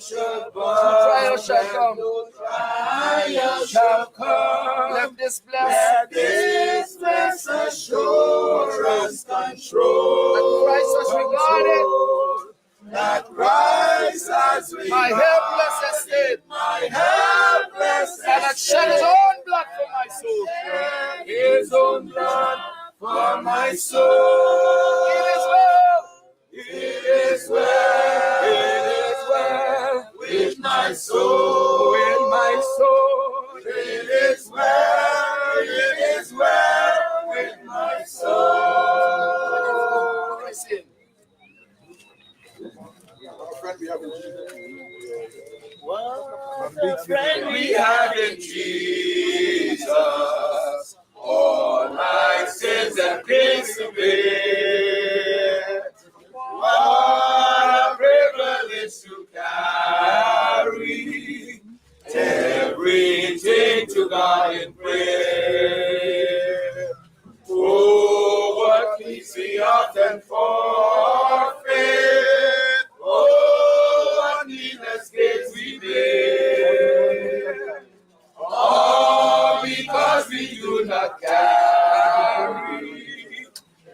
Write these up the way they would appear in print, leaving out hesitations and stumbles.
should burn. No trial shall come. No trial shall come. Let this blessed assurance control. That Christ has regarded. That Christ has regarded my helpless estate. My helpless estate. And that shed his own blood for my soul. His own blood for my soul. It is well. It is well. It is well with my soul. With my soul. It is well. It is well with my soul. Listen. What a friend we have in Jesus. All my sins and griefs to bear. What a privilege to carry everything to God in prayer. Oh, what peace we often forfeit. Oh, what needless days we bear. All because we do not carry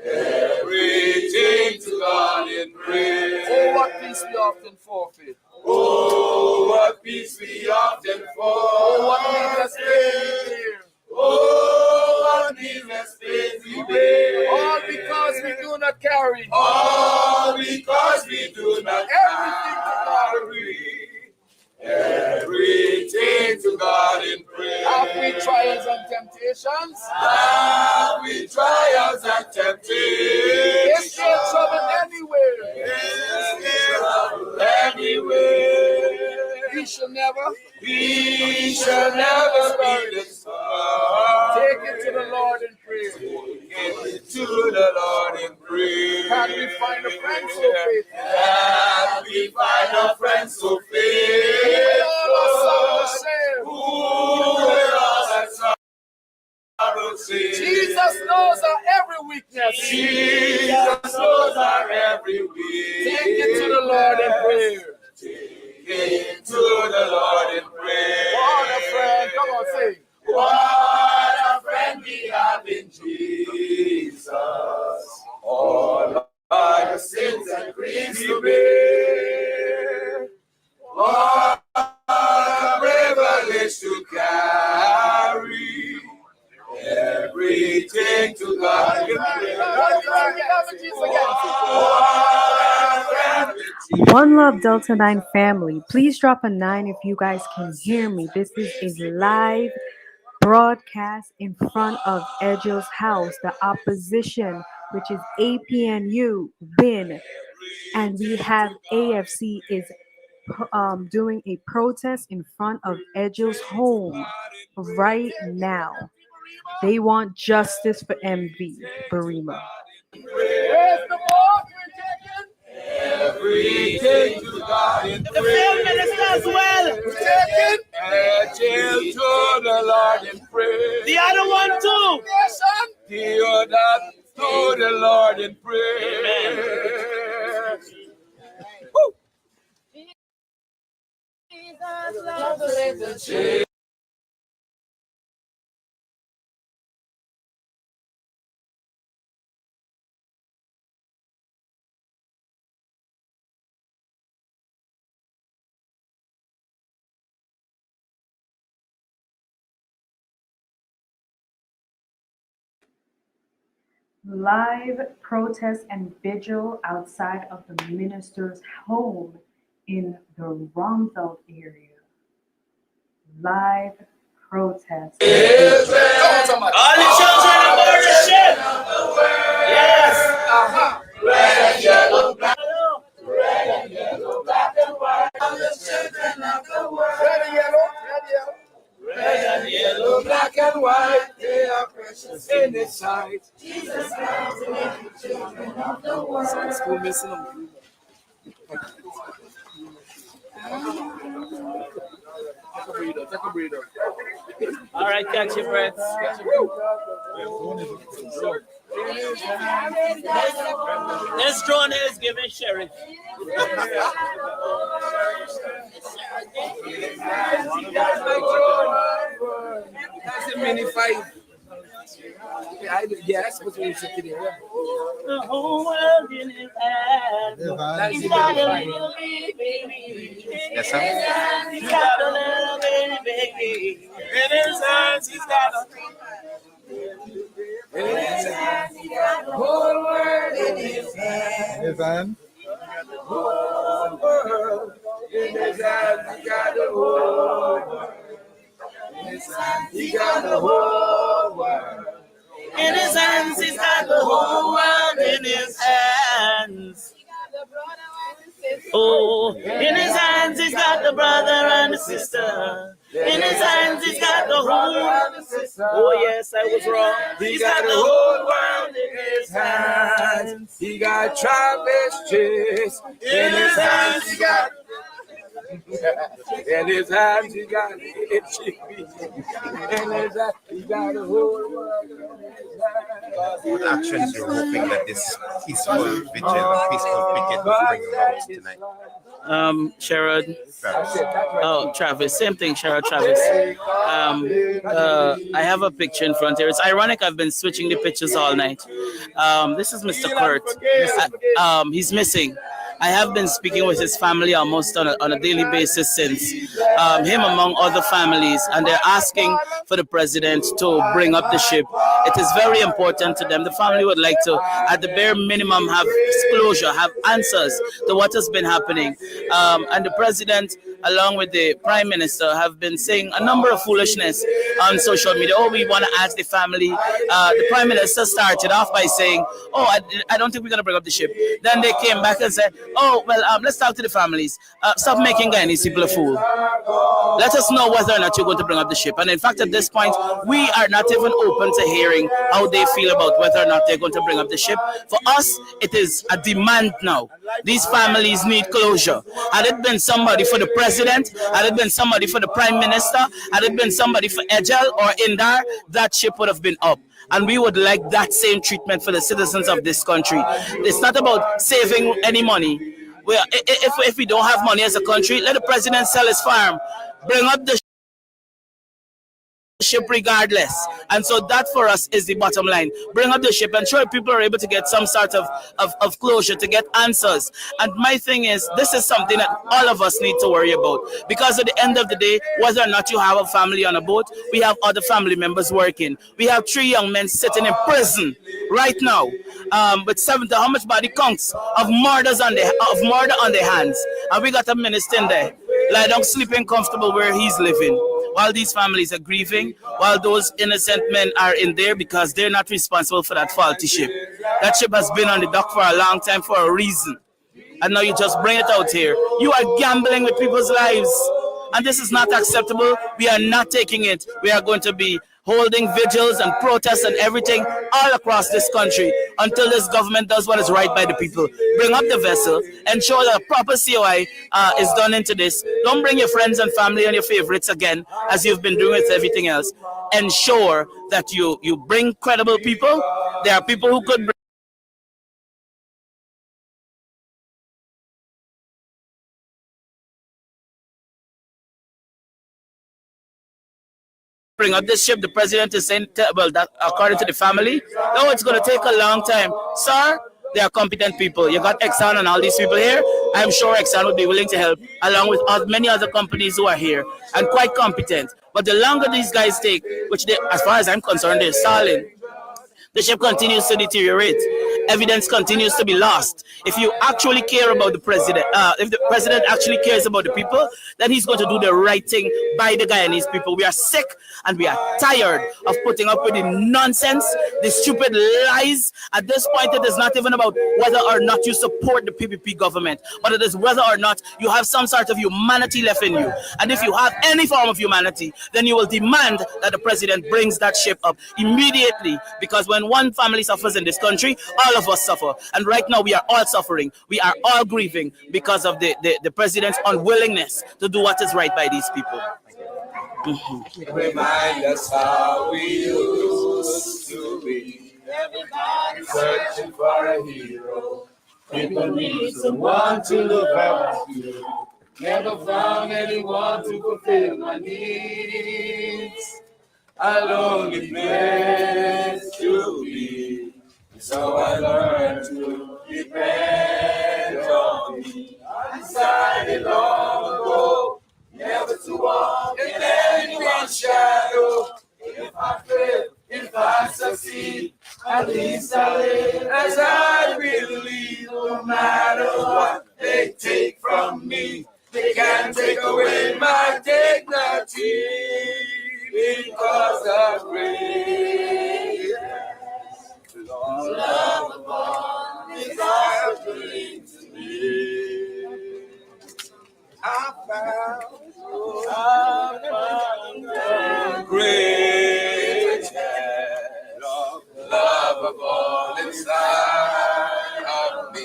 everything to God in prayer. Oh, what peace we often forfeit. Oh, what peace we often forfeit. Oh, what needless days we bear. Oh, what needless days we bear. All because we do not carry. All because we do not carry everything to God in prayer. Have we trials and temptations? Have we trials and temptations? Is there trouble anywhere? Is there trouble anywhere? We shall never be discouraged. Take it to the Lord in prayer. Take it to the Lord in prayer. Can we find a friend so faithful? Can we find a friend so faithful? Jesus knows our every weakness. Jesus knows our every weakness. Take it to the Lord in prayer. Take it to the Lord in prayer. What a friend. Come on, sing. What a friend we have in Jesus. All our sins and griefs to bear. What a privilege to carry everything to God. One Love Delta9 family, please drop a 9 if you guys can hear me. This is a live broadcast in front of Edghill's house. The opposition, which is APNU, win, and we have AFC is doing a protest in front of Edghill's home right now. They want justice for MV Barima. Where's the boat we're taking? Everything to God in prayer. The film minister as well. We're taking Edghill to the Lord in prayer. The other one too. The other to the Lord in prayer. Jesus loves the church. Live protest and vigil outside of the minister's home in the Romfeld area. Live protest. All the children of worship. Yes. Red and yellow, black. Red and yellow, black and white. All the children of the world. Red and yellow, red and yellow, black and white. They are precious in His sight. Jesus comes to make the children of the world. School missing them. Take a breather. All right, catch your breath. This drone is giving sheriff. That's a mini fight. Yes, but we sit there. The whole world in his hands. He's got a little baby. Yes, sir. He's got a little baby. In his hands, he's got a. In his hands, he got the whole world in his hands. His hand. The whole world in his hands, he got the whole world. In his hands, he got the whole world. In his hands, he's got the whole world in his hands. Oh, in his hands, he's got the brother and the sister. In his hands, he's got the whole world. Oh, yes, I was wrong. He's got the whole world in his hands. He got Travis Chase. In his hands, he got. In his hands, he got it. In his hands, he got the whole world. What actions you're hoping that this peaceful vigil, peaceful picket will bring about tonight? Sherrod. Oh, Travis. Same thing, Sherrod, Travis. I have a picture in front here. It's ironic I've been switching the pictures all night. This is Mr. Kurt. He's missing. I have been speaking with his family almost on a daily basis since, him among other families, and they're asking for the president to bring up the ship. It is very important to them. The family would like to, at the bare minimum, have disclosure, have answers to what has been happening. And the president, along with the prime minister, have been saying a number of foolishness on social media. Oh, we want to ask the family. The prime minister started off by saying, oh, I don't think we're going to bring up the ship. Then they came back and said, oh, well, let's talk to the families. Stop making Guyanese people a fool. Let us know whether or not you're going to bring up the ship. And in fact, at this point, we are not even open to hearing how they feel about whether or not they're going to bring up the ship. For us, it is a demand now. These families need closure. Had it been somebody for the president, had it been somebody for the prime minister, had it been somebody for Edghill or Indar, that ship would have been up. And we would like that same treatment for the citizens of this country. It's not about saving any money. Well, if we don't have money as a country, let the president sell his farm. Bring up the ship regardless. And so that for us is the bottom line. Bring up the ship and sure people are able to get some sort of closure, to get answers. And my thing is, this is something that all of us need to worry about, because at the end of the day, whether or not you have a family on a boat, we have other family members working. We have 3 young men sitting in prison right now with 70, how much body counts of murder on their hands. And we got a minister in there, lie down sleeping comfortable where he's living, while these families are grieving, while those innocent men are in there because they're not responsible for that faulty ship. That ship has been on the dock for a long time for a reason. And now you just bring it out here. You are gambling with people's lives. And this is not acceptable. We are not taking it. We are going to be holding vigils and protests and everything all across this country until this government does what is right by the people. Bring up the vessel, ensure that a proper COI is done into this. Don't bring your friends and family and your favorites again, as you've been doing with everything else. Ensure that you bring credible people. There are people who could bring up this ship. The president is saying, well, that according to the family, no, it's going to take a long time. Sir, they are competent people. You got Exxon and all these people here. I'm sure Exxon would be willing to help, along with many other companies who are here and quite competent. But the longer these guys take, which they, as far as I'm concerned, they're stalling, the ship continues to deteriorate. Evidence continues to be lost. If you actually care about the president, if the president actually cares about the people, then he's going to do the right thing by the Guyanese people. We are sick and we are tired of putting up with the nonsense, the stupid lies. At this point, it is not even about whether or not you support the PPP government, but it is whether or not you have some sort of humanity left in you. And if you have any form of humanity, then you will demand that the president brings that ship up immediately, because when one family suffers in this country, all of us suffer. And right now we are all suffering. We are all grieving because of the president's unwillingness to do what is right by these people. Remind us how we used to be. Everybody searching for a hero. People need someone to look up to. Never found anyone to fulfill my needs. A lonely place to be. So I learned to depend on me. I decided long ago never to walk in anyone's shadow. If I fail, if I succeed, at least I live as I believe. No matter what they take from me, they can't take away my dignity, because the greatest love of all is offering to me. I found the greatest love of all inside of me.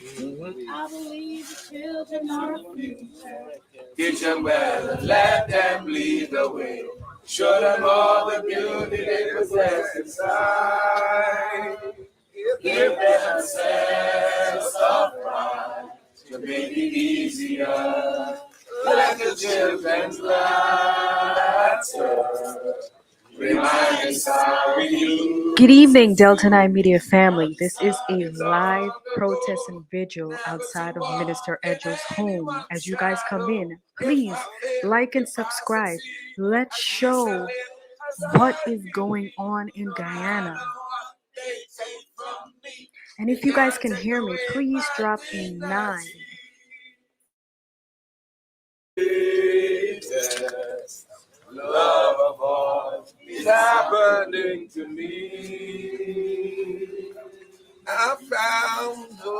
I believe the children are free. Teach them well and let them lead the way. Show them all the beauty they possess inside. Give them a sense of pride to make it easier. Let the children's laughter remind us how we used. Good evening, Delta9 Media family. This is a live protest and vigil outside of Minister Edghill's home. As you guys come in, please like and subscribe. Let's show what is going on in Guyana. And if you guys can hear me, please drop a 9. Love of all is happening to me. I found the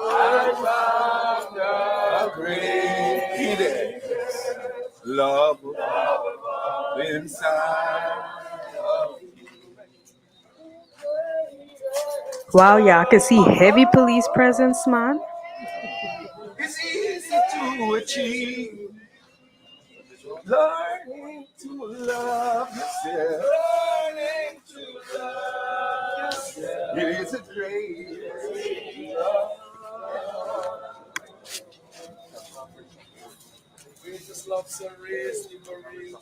greatest love of all inside of me. Wow, yeah, I can see heavy police presence, man. It's easy to achieve. Learning to love yourself. Learning to love yourself. It is a great love. Jesus loves a race in the race.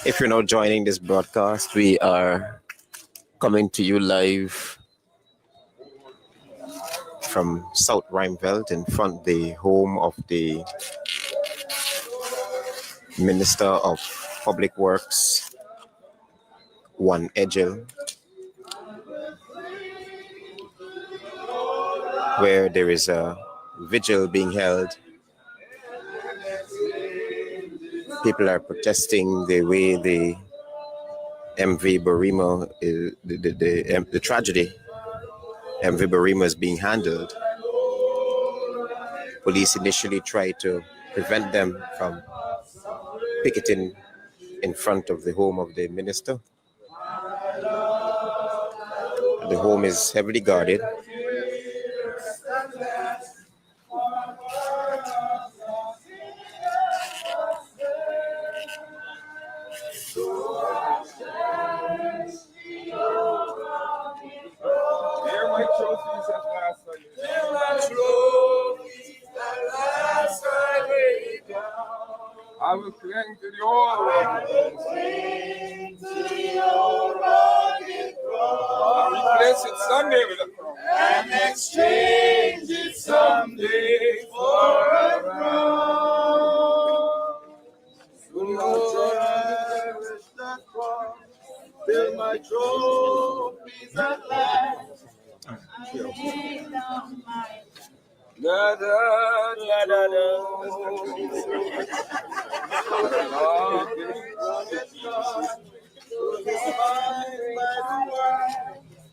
If you're now joining this broadcast, we are coming to you live from South Rheinveld in front of the home of the Minister of Public Works, Juan Edghill, where there is a vigil being held. People are protesting the way the MV Barima, the tragedy, MV Barima is being handled. Police initially tried to prevent them from picketing in front of the home of the minister. The home is heavily guarded. I will cling to the old I'll replace it someday with a crown. And exchange it someday for a crown. Soon Lord, I wish that cross till my trophies at last. Da da da da da.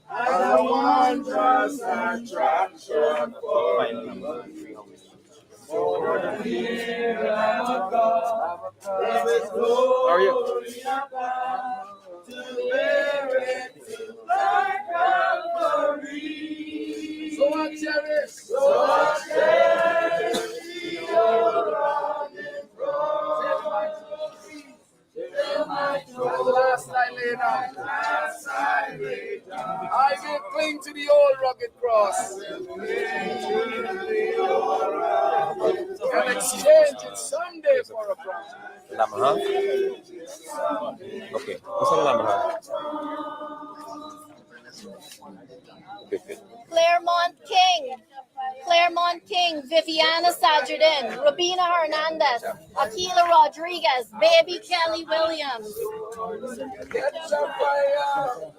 As a wondrous attraction for more than here I'm a God. There is glory to bear it to thy Calvary. Last I lay down, I will cling to the old rugged cross and exchange it someday for a crown. Lamaha? Okay. What's on Lamaha? Claremont King, Viviana Sajardin, Rabina Hernandez, Aquila Rodriguez, Baby Kelly Williams. Catch a fire,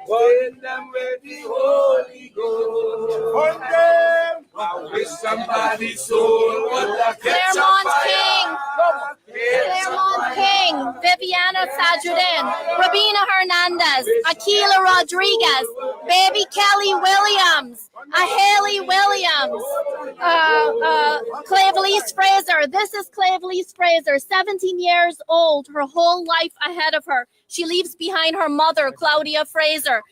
burn them with the Holy Ghost. Burn them. I wish somebody's soul would have catch a fire. Claremont King, Viviana Sajardin, Rabina Hernandez, Aquila Rodriguez, Baby Kelly Williams, Haley Williams, Clavelise Fraser. This is Clavelise Fraser, 17 years old, her whole life ahead of her. She leaves behind her mother, Claudia Fraser.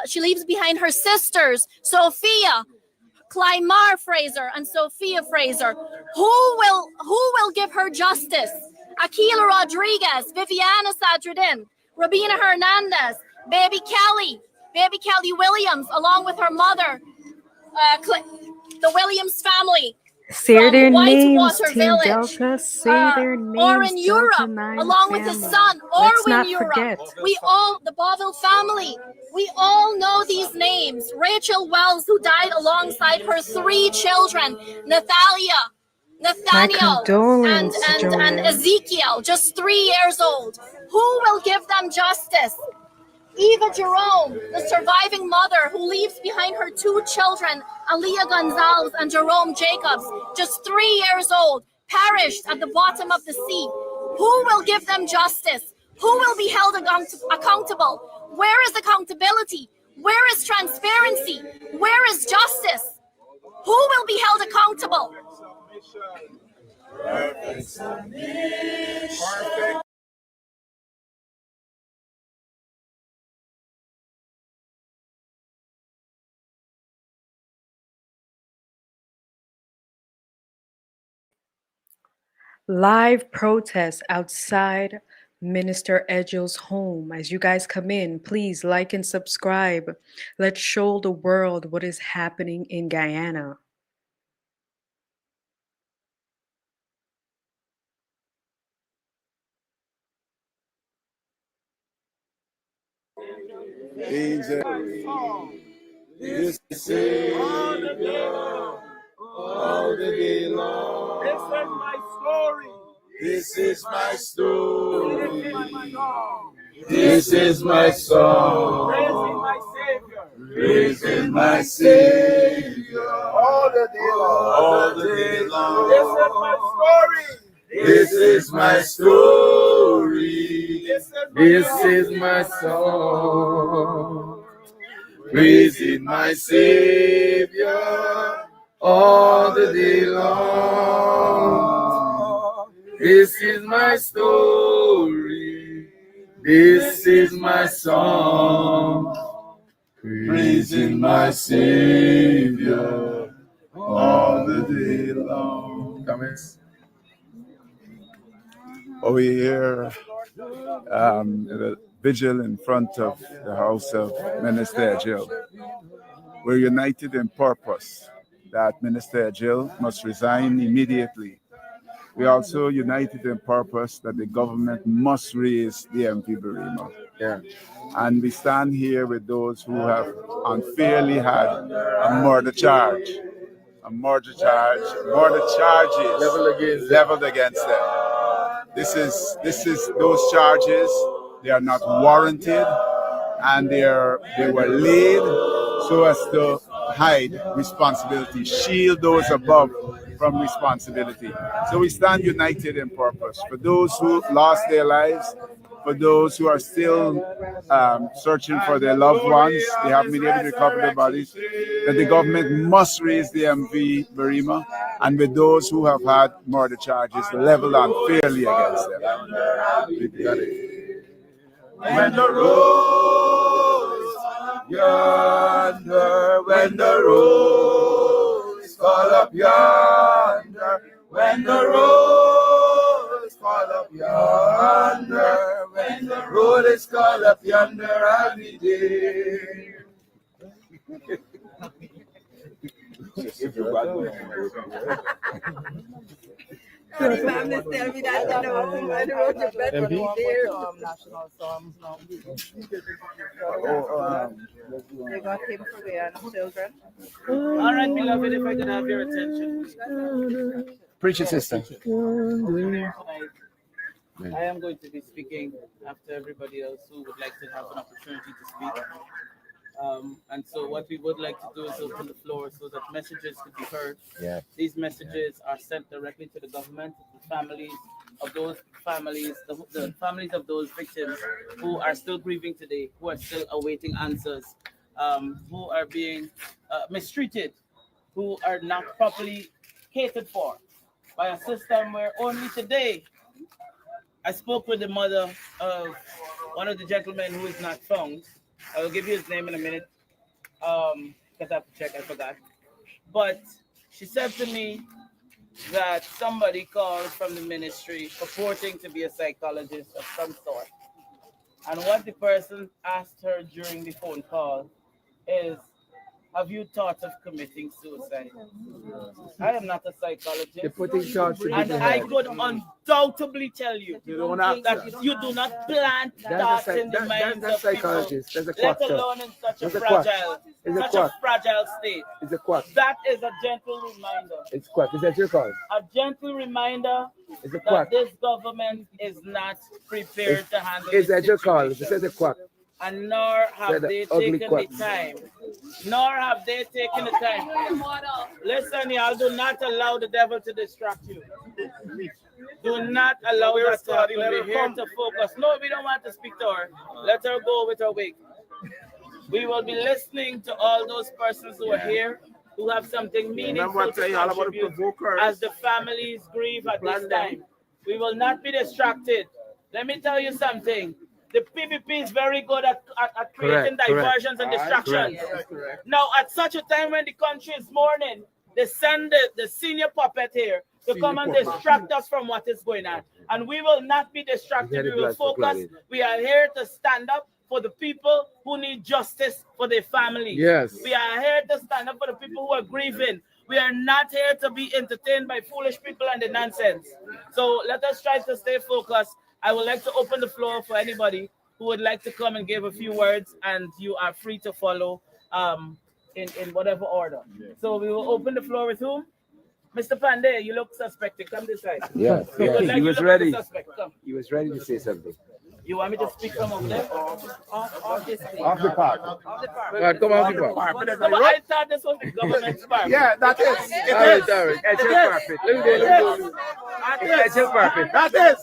She leaves behind her sisters, Sophia, Clymar Fraser, and Sophia Fraser. Who will give her justice? Aquila Rodriguez, Viviana Sadruddin, Rabina Hernandez, Baby Kelly Williams, along with her mother, the Williams family. Say their names, Whitewater Team Village. Delta. Say their names, Orrin Europe, Delta9 along with his family. son, Let's Orwin not Europe. forget. The Boville family, we all know these names. Rachel Wells, who died alongside her 3 children, Nathaniel, and Ezekiel, just 3 years old. Who will give them justice? Eva Jerome, the surviving mother who leaves behind her 2 children, Aaliyah Gonzalez and Jerome Jacobs, just 3 years old, perished at the bottom of the sea. Who will give them justice? Who will be held accountable? Where is accountability? Where is transparency? Where is justice? Who will be held accountable? Perfect. Live protest outside Minister Edghill's home. As you guys come in, please like and subscribe. Let's show the world what is happening in Guyana. This is Savior all the day long. This is my story. This is my song. Praising my Savior all the day long. All the day long. This is my story. This is my song. Praising my Savior all the day long. This is my story. This is my song. Praising my Savior all the day long. Come in. Over here, the vigil in front of the house of Minister Edghill. We're united in purpose that Minister Edghill must resign immediately. We also united in purpose that the government must raise the MV Barima. Yeah. And we stand here with those who have unfairly had a murder charge. Murder charges leveled against them. This is those charges. They are not warranted, and they were laid so as to hide responsibility, shield those above from responsibility. So we stand united in purpose. For those who lost their lives, for those who are still searching for their loved ones, they haven't been able to recover their bodies, that the government must raise the MV Barima, and with those who have had murder charges leveled unfairly against them. When the rose yonder, when the rose call up yonder, when the roads call up yonder, when the road is called up yonder, I'll be there. Family tell me that they wrote the better national songs now. They got him for Guyana children. All right, beloved, if I could have your attention. Preach it, sister. I am going to be speaking after everybody else who would like to have an opportunity to speak. And so what we would like to do is open the floor so that messages could be heard. Yeah. These messages are sent directly to the government, the families of those families, the families of those victims who are still grieving today, who are still awaiting answers, who are being mistreated, who are not properly catered for by a system where only today I spoke with the mother of one of the gentlemen who is not found. I will give you his name in a minute, because I have to check, I forgot. But she said to me that somebody called from the ministry purporting to be a psychologist of some sort. And what the person asked her during the phone call is, have you thought of committing suicide? I am not a psychologist. You're putting shots in And I could undoubtedly tell you that you do not plant thoughts in the minds of people, let alone in such a fragile state. It's a quack. That is a gentle reminder. It's quack. Is that your call? A gentle reminder It's a that quack. this government is not prepared to handle Is this that your call? situation. This is a quack. And nor have Said they ugly taken quack. the time. Nor have they taken the time. Listen, y'all, do not allow the devil to distract you. Do not allow that to happen. We're here to focus. No, we don't want to speak to her. Let her go with her wake. We will be listening to all those persons who are here, who have something meaningful to contribute as the families grieve at this time. We will not be distracted. Let me tell you something. The PVP is very good at creating diversions and distractions. Now, at such a time when the country is mourning, they send the senior puppet here to come and distract us from what is going on. And we will not be distracted. We will focus. We are here to stand up for the people who need justice for their families. Yes. We are here to stand up for the people who are grieving. We are not here to be entertained by foolish people and the nonsense. So let us try to stay focused. I would like to open the floor for anybody who would like to come and give a few words, and you are free to follow in whatever order. So we will open the floor with whom? Mr. Pandey, you look suspected. Come this side. Yes. He was ready. Come. He was ready to say something. You want me to speak from over there? Off this thing. Off the park. Off the park. Right, come on, the park. No, but I thought this was the government's park. Yeah, that is. It is. Edghill carpet. Let me go. Edghill carpet. That is.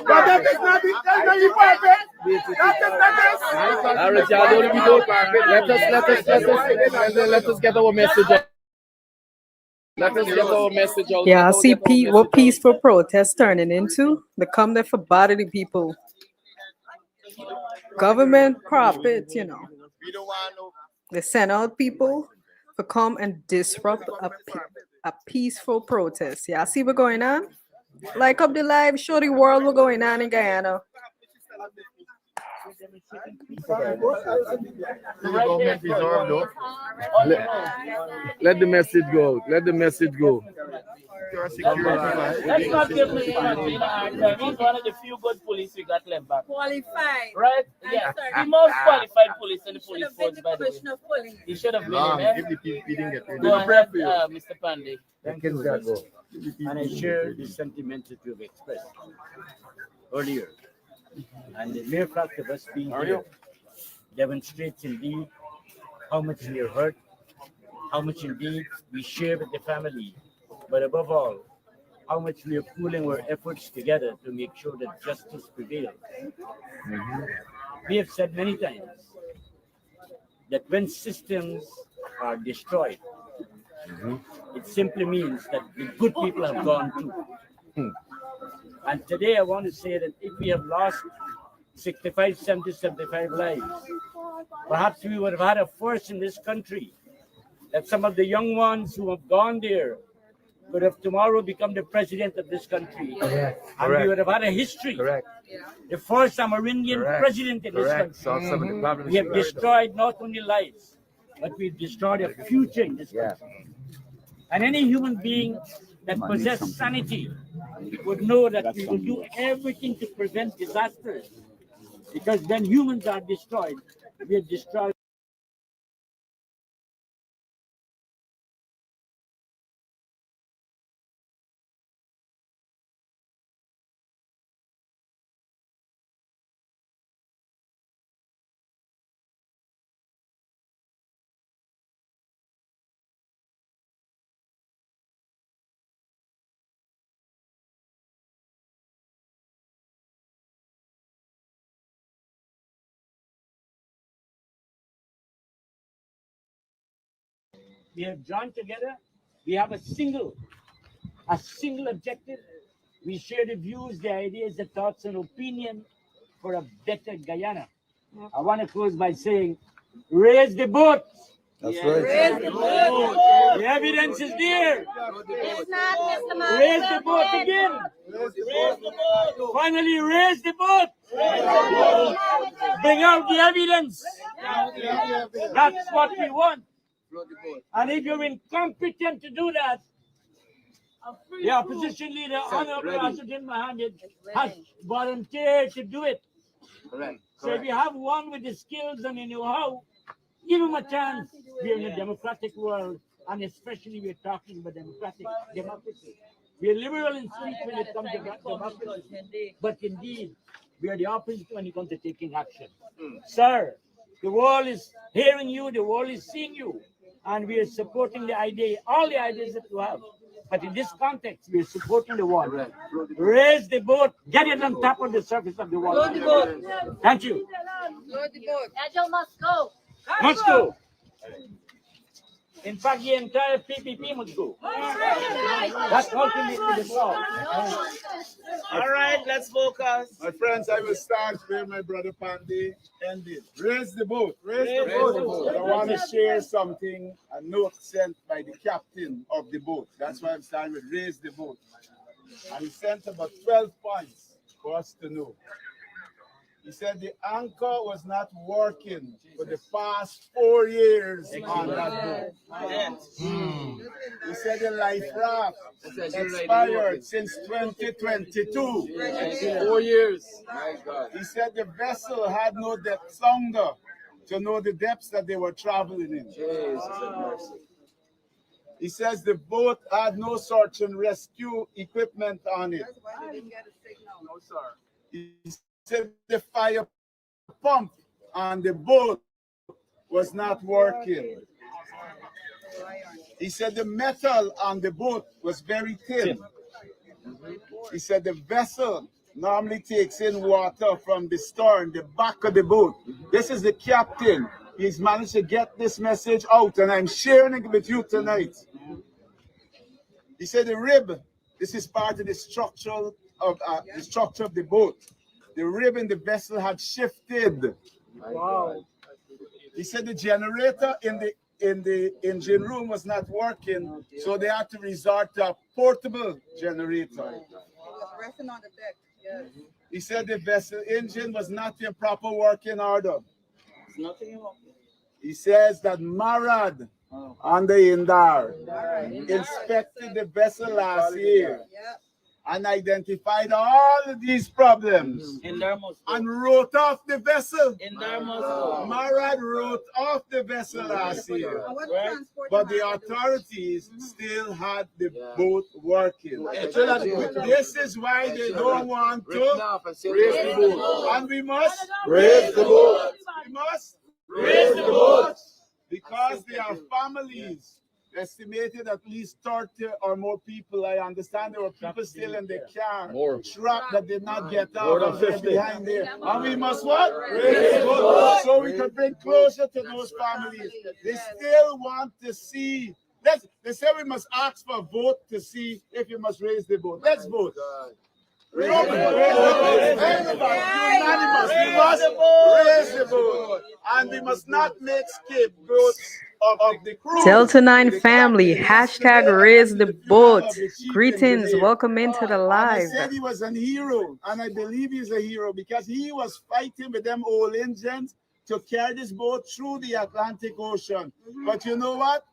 But that is not the carpet. That is. Let us get our message out. Let us get our message out. Yeah, see what peaceful protest turning into. They come there for bother the people. Government profits, you know. They send out people to come and disrupt a peaceful protest. Yeah, see what's going on? Like up the live, show the world what's going on in Guyana. Let the message go. Let the message go. Let's not give Mr. Martina hard time. He's one of the few good police we got left back. Qualified. Right? Yeah. The most qualified police in the police force, by the way. He should have been in. Go ahead, Mr. Pandey. And I share the sentiment that you've expressed earlier. And the mere fact of us being here demonstrates indeed how much we are hurt, how much indeed we share with the family, but above all, how much we are pooling our efforts together to make sure that justice prevails. We have said many times that when systems are destroyed, it simply means that the good people have gone too. And today I want to say that if we have lost 65, 70, 75 lives, perhaps we would have had a force in this country that some of the young ones who have gone there could have tomorrow become the president of this country. And we would have had a history. The first Amerindian president in this country. We have destroyed not only lives, but we've destroyed a future in this country. And any human being that possesses sanity would know that we will do everything to prevent disasters. Because when humans are destroyed, we are destroyed. We have joined together. We have a single objective. We share the views, the ideas, the thoughts, and opinion for a better Guyana. I want to close by saying, raise the boat. That's right. Raise the boat. The evidence is there. Raise the boat again. Finally, raise the boat. Bring out the evidence. That's what we want. And if you're incompetent to do that, the opposition leader, Honorable President Mohammed, has volunteered to do it. So if you have one with the skills and you know how, give him a chance. We're in a democratic world, and especially we're talking about democracy. We're liberal in speech when it comes to democracy, but indeed, we are the opposite when it comes to taking action. Sir, the world is hearing you, the world is seeing you, and we are supporting the idea, all the ideas that you have. But in this context, we are supporting the water. Raise the boat, get it on top of the surface of the water. Thank you. Edghill must go. Must go. In fact, the entire PPP must go. That's ultimately the solve. All right, let's focus. My friends, I will start where my brother Pandey ended. Raise the boat. Raise the boat. I want to share something, a note sent by the captain of the boat. That's why I'm starting with raise the boat. And he sent about 12 points for us to know. He said the anchor was not working for the past 4 years on that boat. He said the life raft expired since 2022. 4 years. He said the vessel had no depth sounder to know the depths that they were traveling in. He says the boat had no search and rescue equipment on it. He said the fire pump on the boat was not working. He said the metal on the boat was very thin. He said the vessel normally takes in water from the stern, the back of the boat. This is the captain. He's managed to get this message out, and I'm sharing it with you tonight. He said the rib, this is part of the structure of the boat. The rib in the vessel had shifted. Wow. He said the generator in the engine room was not working, so they had to resort to a portable generator. Resting on the deck. Yes. He said the vessel engine was not in proper working order. He says that Marad on the Indar inspected the vessel last year and identified all of these problems and wrote off the vessel. Marad wrote off the vessel last year, but the authorities still had the boat working. This is why they don't want to raise the boat. And we must raise the boat. We must raise the boat because there are families. Estimated at least 30 or more people. I understand there were people still in the car, trapped that did not get out of there behind there. And we must what? Raise the boat so we can bring closure to those families. They still want to see. They say we must ask for a vote to see if you must raise the boat. Let's vote. Unanimous. We must raise the boat, and we must not make scapegoats of the crew. Delta9 family, hashtag raise the boat. Greetings, welcome into the live. And I said he was a hero, and I believe he's a hero because he was fighting with them old engines to carry this boat through the Atlantic Ocean. But you know what?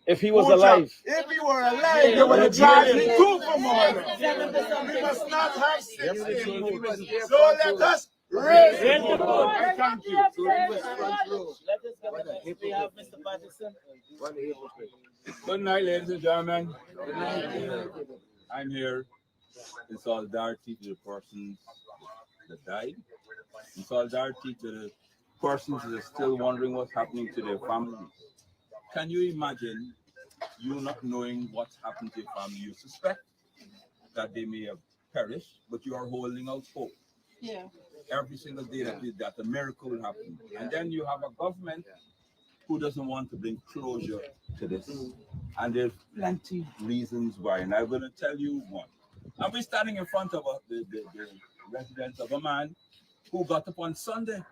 If he was alive. If he were alive, they would have charged him too for murder. We must not have 16 boats. So let us raise the boat. Thank you. We have Mr. Patterson. Good night, ladies and gentlemen. I'm here in solidarity to the persons that died, in solidarity to the persons that are still wondering what's happening to their families. Can you imagine you not knowing what's happened to your family? You suspect that they may have perished, but you are holding out hope. Yeah. Every single day that a miracle will happen. And then you have a government who doesn't want to bring closure to this. And there's plenty reasons why. And I'm going to tell you one. I'll be standing in front of the residence of a man who got up on Sunday,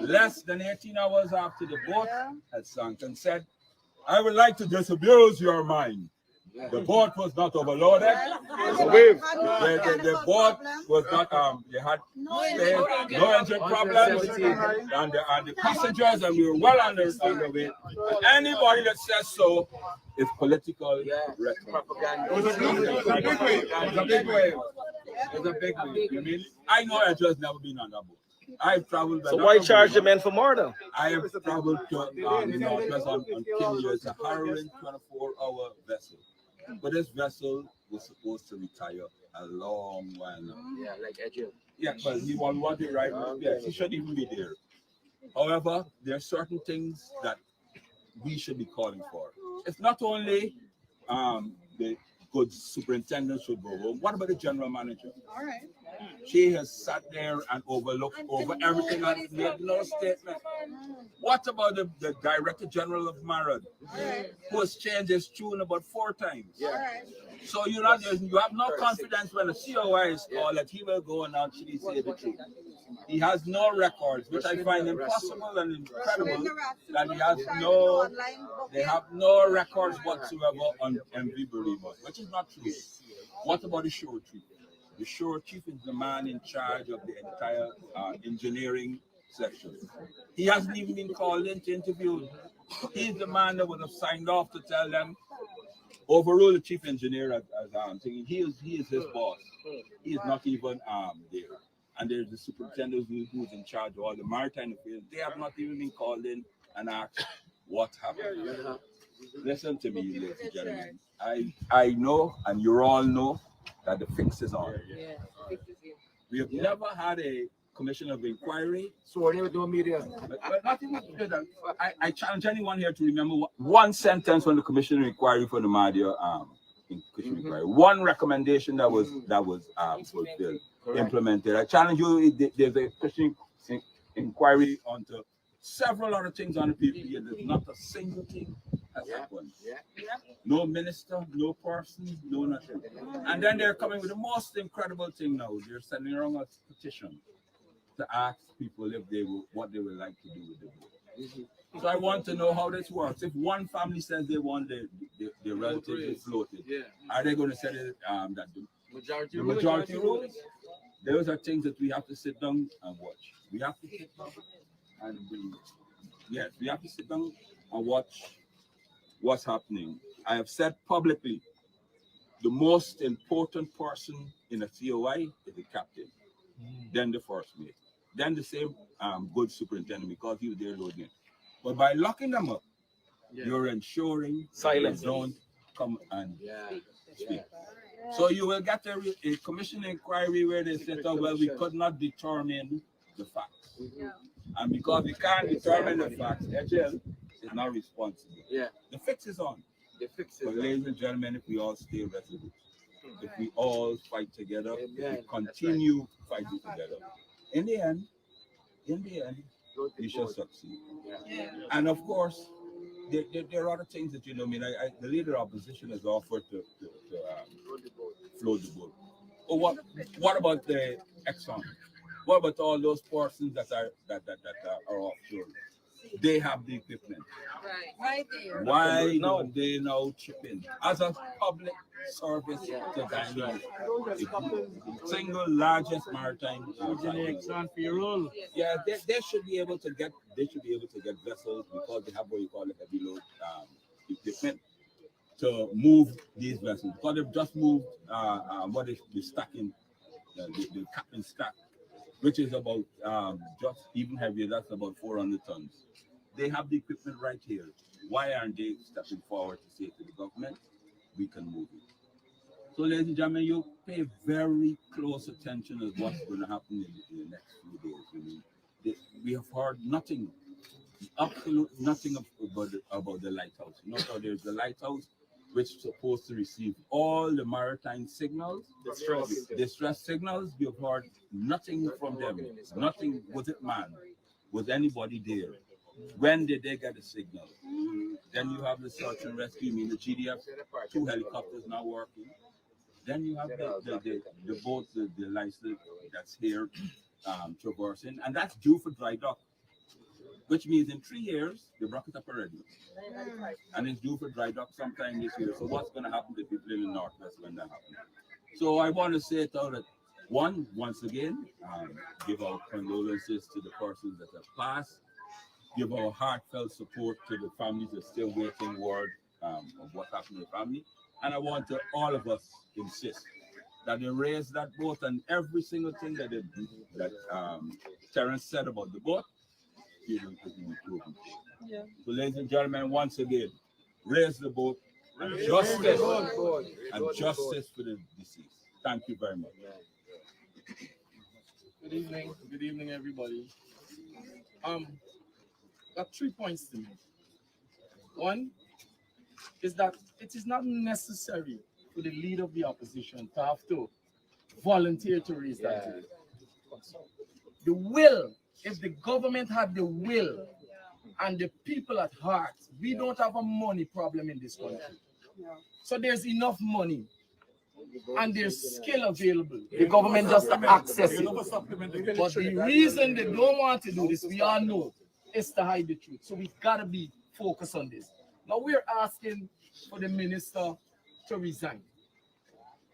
less than 18 hours after the boat had sunk, and said, I would like to disabuse your mind. The boat was not overloaded. The boat was not, they had no engine problems, and the passengers, and we were well on the way. Anybody that says so is political propaganda. It was a big wave. It was a big wave. You mean, I know Edghill's never been on that boat. I've traveled. So why charge the men for murder? I have traveled to, it was on Kenya. It's a harrowing 24-hour vessel. But this vessel was supposed to retire a long while now. Yeah, like Edghill. Yeah, but he wanted right now. Yes, he shouldn't even be there. However, there are certain things that we should be calling for. It's not only the good superintendent should go home. What about the general manager? All right. She has sat there and overlooked over everything and made no statement. What about the director general of Marad, who has changed his tune about 4 times? So you have no confidence when the COI is called that he will go and actually say the truth. He has no records, which I find impossible and incredible that they have no records whatsoever on MV Barima, which is not true. What about the shore chief? The shore chief is the man in charge of the entire engineering section. He hasn't even been called in to interview. He's the man that would have signed off to tell them, overrule the chief engineer as I'm thinking. He is his boss. He is not even there. And there's the superintendent who's in charge of all the maritime affairs. They have not even been called in and asked what happened. Listen to me, ladies and gentlemen. I know, and you all know, that the fix is on. We have never had a commission of inquiry. So media. But not even I challenge anyone here to remember one sentence from the commission of inquiry for the media inquiry. One recommendation that was fulfilled, implemented. I challenge you. There's a commission inquiry onto several other things on the PPA. There's not a single thing has happened. No minister, no person, no nothing. And then they're coming with the most incredible thing now. They're sending around a petition to ask people if what they would like to do with the boat. So I want to know how this works. If one family says they want their relatives floated, are they going to say that the majority rules? Those are things that we have to sit down and watch. We have to sit down and we have to sit down and watch what's happening. I have said publicly, the most important person in a COI is the captain, then the first mate, then the same good superintendent because he was there loading it. But by locking them up, you're ensuring silence don't come and speak. So you will get a commission inquiry where they said, oh, well, we could not determine the facts. And because we can't determine the facts, Edghill is not responsible. The fix is on. But ladies and gentlemen, if we all stay resolute, if we all fight together, if we continue fighting together, in the end, we shall succeed. And of course, there are other things that the leader of opposition has offered to float the boat. Or what about the Exxon? What about all those persons that are offshore? They have the equipment. Right there. Why don't they now chip in as a public service to Guyana? The single largest maritime. Yeah, they should be able to get vessels because they have what you call a heavy load equipment to move these vessels. Because they've just moved what is the stacking, the captain stack, which is about just even heavier. That's about 400 tons. They have the equipment right here. Why aren't they stepping forward to say to the government, we can move it? So, ladies and gentlemen, you pay very close attention to what's going to happen in the next few days. We have heard nothing, absolute nothing about the lighthouse. You know, so there's the lighthouse which is supposed to receive all the maritime signals, distress signals. We have heard nothing from them. Nothing. Was it man? Was anybody there? When did they get a signal? Then you have the search and rescue, the GDF, 2 helicopters now working. Then you have the boat, the license that's here traversing, and that's due for dry dock, which means in 3 years, the bracket up already. And it's due for dry dock sometime this year. So what's going to happen to people in the Northwest when that happens? So I want to say it all that, once again, give our condolences to the persons that have passed. Give our heartfelt support to the families that are still waiting word of what happened to the family. And I want to all of us insist that they raise that boat and every single thing that Terence said about the boat, you know, is improvement. Yeah. So, ladies and gentlemen, once again, raise the boat and justice for the deceased. Thank you very much. Good evening, everybody. Got 3 points to make. One is that it is not necessary for the leader of the opposition to have to volunteer to raise that bill. The will, if the government had the will and the people at heart, we don't have a money problem in this country. So there's enough money and there's skill available. The government just to access it. But the reason they don't want to do this, we all know, is to hide the truth. So we've got to be focused on this. Now we're asking for the minister to resign.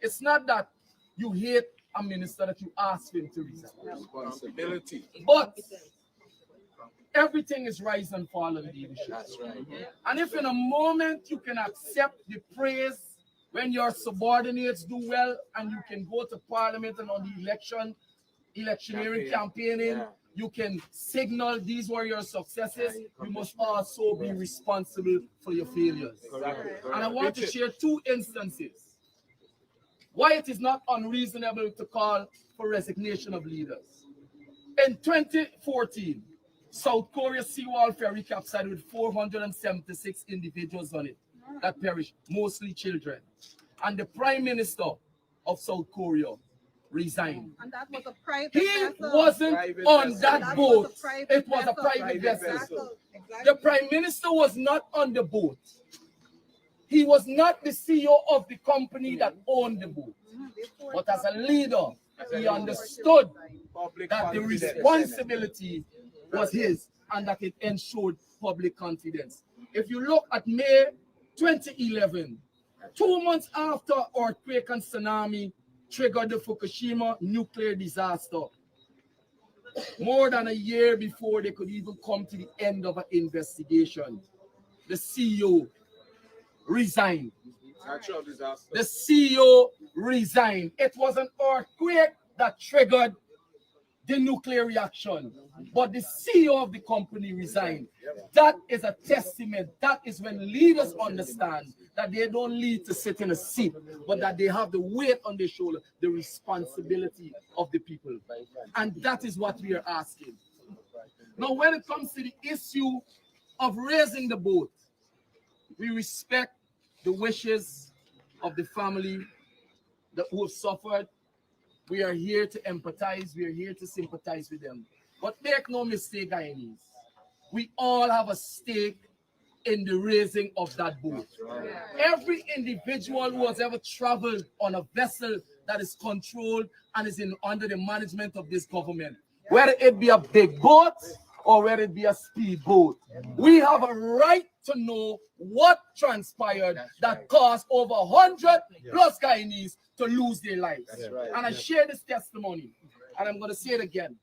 It's not that you hate a minister that you ask him to resign. Responsibility. But everything is rise and fall in leadership. That's right. And if in a moment you can accept the praise when your subordinates do well and you can go to parliament and on the electioneering campaigning, you can signal these were your successes, you must also be responsible for your failures. Exactly. And I want to share 2 instances why it is not unreasonable to call for resignation of leaders. In 2014, South Korea seawall ferry capsized with 476 individuals on it that perished, mostly children. And the Prime Minister of South Korea resigned. And that was a private vessel. Wasn't on that boat. It was a private vessel. Exactly. The Prime Minister was not on the boat. He was not the CEO of the company that owned the boat. But as a leader, he understood that the responsibility was his and that it ensured public confidence. If you look at May 2011, 2 months after earthquake and tsunami triggered the Fukushima nuclear disaster, more than a year before they could even come to the end of an investigation, the CEO resigned. Natural disaster. The CEO resigned. It was an earthquake that triggered the nuclear reaction, but the CEO of the company resigned. That is a testament. That is when leaders understand that they don't need to sit in a seat, but that they have the weight on their shoulder, the responsibility of the people. And that is what we are asking. Now, when it comes to the issue of raising the boat, we respect the wishes of the family who have suffered. We are here to empathize. We are here to sympathize with them. But make no mistake, Guyanese, we all have a stake in the raising of that boat. Every individual who has ever traveled on a vessel that is controlled and is under the management of this government. Whether it be a big boat or whether it be a speedboat, we have a right to know what transpired that caused over 100 plus Guyanese to lose their lives. And I share this testimony, and I'm going to say it again.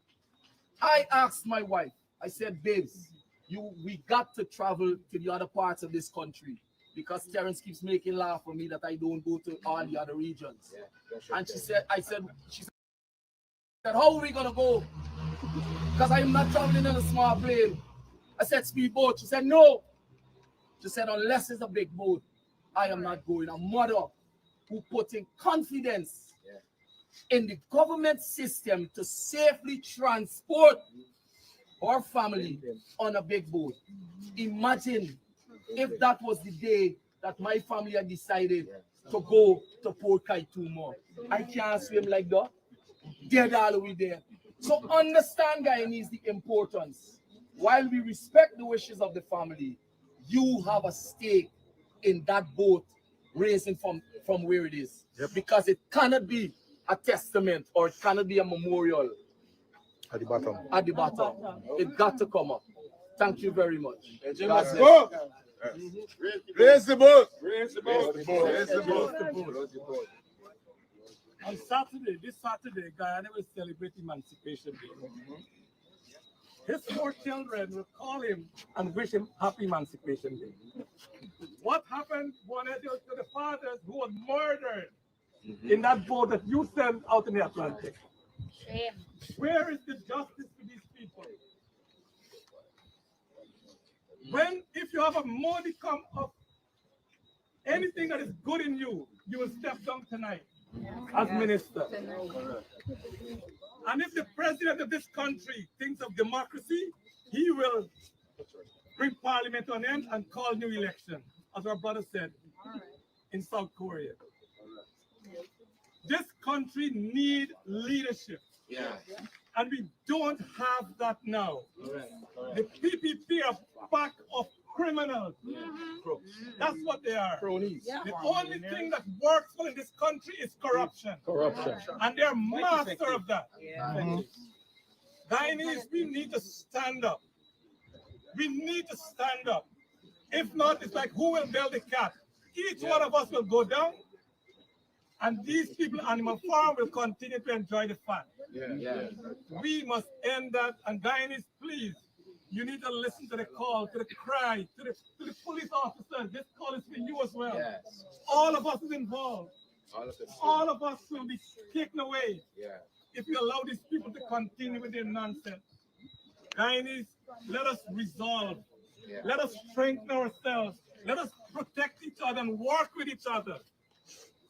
I asked my wife, I said, babes, we got to travel to the other parts of this country, because Terrence keeps making laugh for me that I don't go to all the other regions. And she said, how are we going to go? Because I am not traveling in a small plane. I said, speedboat. She said, no. She said, unless it's a big boat, I am not going. A mother who put in confidence in the government system to safely transport her family on a big boat. Imagine if that was the day that my family had decided to go to Port Kaituma. I can't swim like that. Dead all the way there. So understand, Guyanese, the importance. While we respect the wishes of the family, you have a stake in that boat raising from where it is. Because it cannot be a testament or it cannot be a memorial at the bottom. At the bottom. It got to come up. Thank you very much. Let's go. Raise the boat. Raise the boat. Raise the boat. On Saturday, this Saturday, Guyana will celebrate Emancipation Day. His 4 children will call him and wish him happy Emancipation Day. What happened, Juan, to the fathers who were murdered in that boat that you sent out in the Atlantic? Shame. Where is the justice to these people? If you have a modicum of anything that is good in you, you will step down tonight as minister. And if the president of this country thinks of democracy, he will bring parliament to an end and call new election, as our brother said, in South Korea. This country needs leadership. And we don't have that now. The PPP are pack of criminals. That's what they are. The only thing that works well in this country is corruption. And they're master of that. Guyanese, we need to stand up. We need to stand up. If not, it's like, who will build the cat? Each one of us will go down, and these people, Animal Farm, will continue to enjoy the fun. We must end that. And Guyanese, please, you need to listen to the call, to the cry, to the police officers. This call is for you as well. All of us is involved. All of us will be taken away if you allow these people to continue with their nonsense. Guyanese, let us resolve. Let us strengthen ourselves. Let us protect each other and work with each other,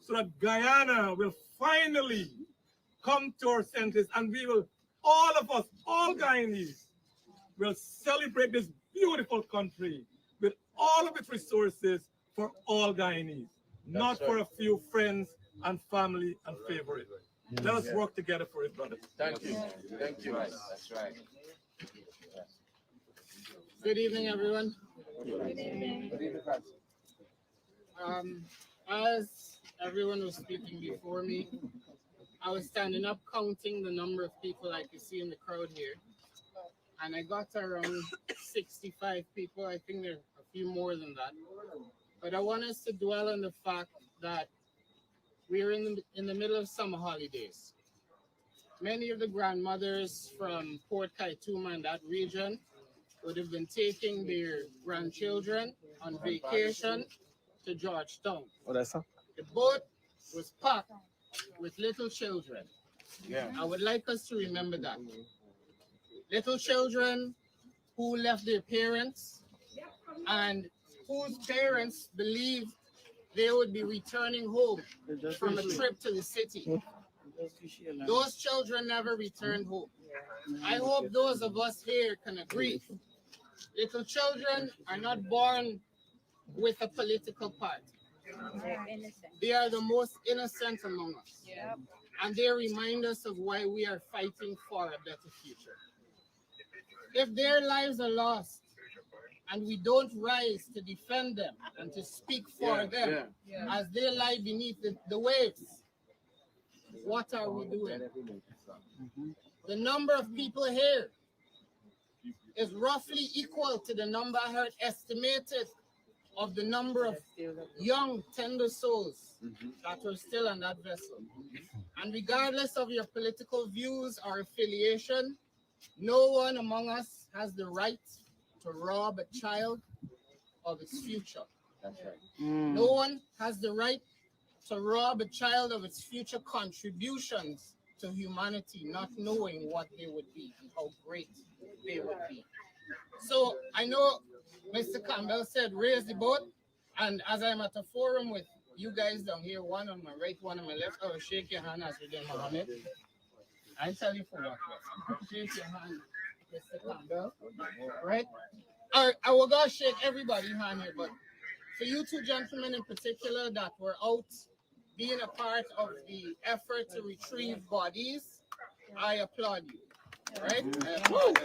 so that Guyana will finally come to our senses, and we will, all of us, all Guyanese, will celebrate this beautiful country with all of its resources for all Guyanese, not for a few friends and family and favorites. Let us work together for it, brothers. Thank you. Thank you. That's right. Good evening, everyone. As everyone was speaking before me, I was standing up counting the number of people I could see in the crowd here, and I got to around 65 people. I think there are a few more than that. But I want us to dwell on the fact that we're in the middle of summer holidays. Many of the grandmothers from Port Kaituma and that region would have been taking their grandchildren on vacation to Georgetown. The boat was packed with little children. I would like us to remember that. Little children who left their parents and whose parents believed they would be returning home from a trip to the city. Those children never returned home. I hope those of us here can agree. Little children are not born with a political party. They are the most innocent among us. And they remind us of why we are fighting for a better future. If their lives are lost and we don't rise to defend them and to speak for them as they lie beneath the waves, what are we doing? The number of people here is roughly equal to the number I heard estimated of the number of young, tender souls that were still on that vessel. And regardless of your political views or affiliation, no one among us has the right to rob a child of its future. That's right. No one has the right to rob a child of its future contributions to humanity, not knowing what they would be and how great they would be. So I know Mr. Campbell said raise the boat, and as I'm at a forum with you guys down here, one on my right, one on my left, I will shake your hand as we do Mohammed. I tell you for what. Shake your hand, Mr. Campbell. Right? I will go shake everybody's hand here, but for you two gentlemen in particular that were out being a part of the effort to retrieve bodies, I applaud you. Right? I applaud you.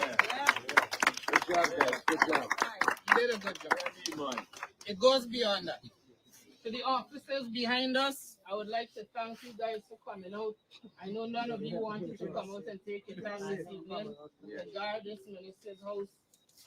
Good job, guys. Good job. You did a good job. It goes beyond that. To the officers behind us, I would like to thank you guys for coming out. I know none of you wanted to come out and take your time this evening to guard this minister's house